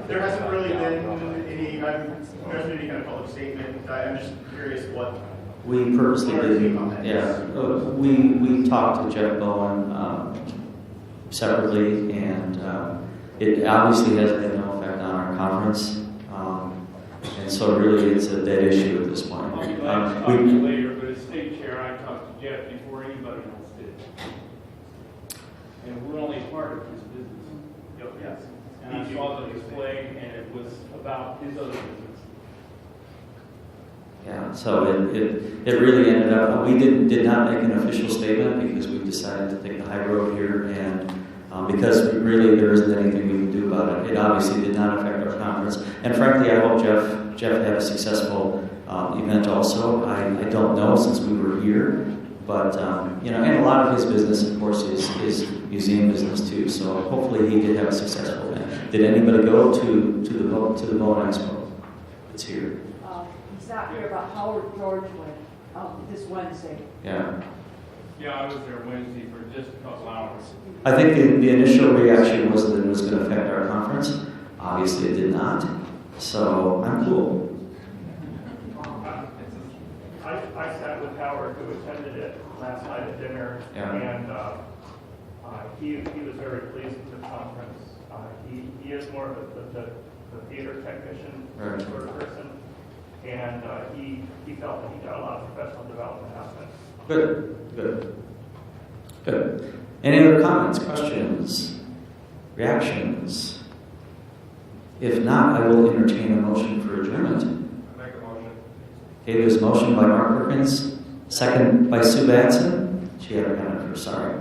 [SPEAKER 16] There hasn't really been any. There hasn't been any kind of public statement. I'm just curious what.
[SPEAKER 1] We purposely didn't. Yeah, we talked to Jeff Bowen separately, and it obviously has had no effect on our conference. And so really it's a dead issue at this point.
[SPEAKER 5] I'll be glad to talk to you later, but as state chair, I talked to Jeff before anybody else did. And we're only part of his business. Yes. And I saw the display, and it was about his other business.
[SPEAKER 1] Yeah, so it really ended up, we did not make an official statement because we decided to take the high road here, and because really there isn't anything we can do about it. It obviously did not affect our conference. And frankly, I hope Jeff had a successful event also. I don't know since we were here, but and a lot of his business, of course, is museum business too. So hopefully he did have a successful event. Did anybody go to the Bowen Expo? It's here.
[SPEAKER 17] He's not here, but Howard George went this Wednesday.
[SPEAKER 1] Yeah.
[SPEAKER 5] Yeah, I was there Wednesday for just a couple hours.
[SPEAKER 1] I think the initial reaction was that it was going to affect our conference. Obviously, it did not. So I'm cool.
[SPEAKER 16] I sat with Howard, who attended it last night at dinner, and he was very pleased with the conference. He is more of the theater technician sort of person, and he felt that he got a lot of professional development out of it.
[SPEAKER 1] Good. Any other comments, questions, reactions? If not, I will entertain a motion for adjournment.
[SPEAKER 12] Make a motion.
[SPEAKER 1] Okay, there's a motion by Mark Perkins, second by Sue Batson. She had her hand up first, sorry.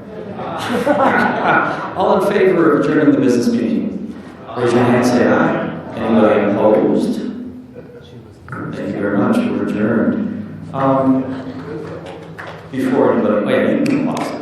[SPEAKER 1] All in favor of adjourning the business meeting? Raise your hand, say aye. Anybody opposed? Thank you very much. We're adjourned. Before anybody, you can pause.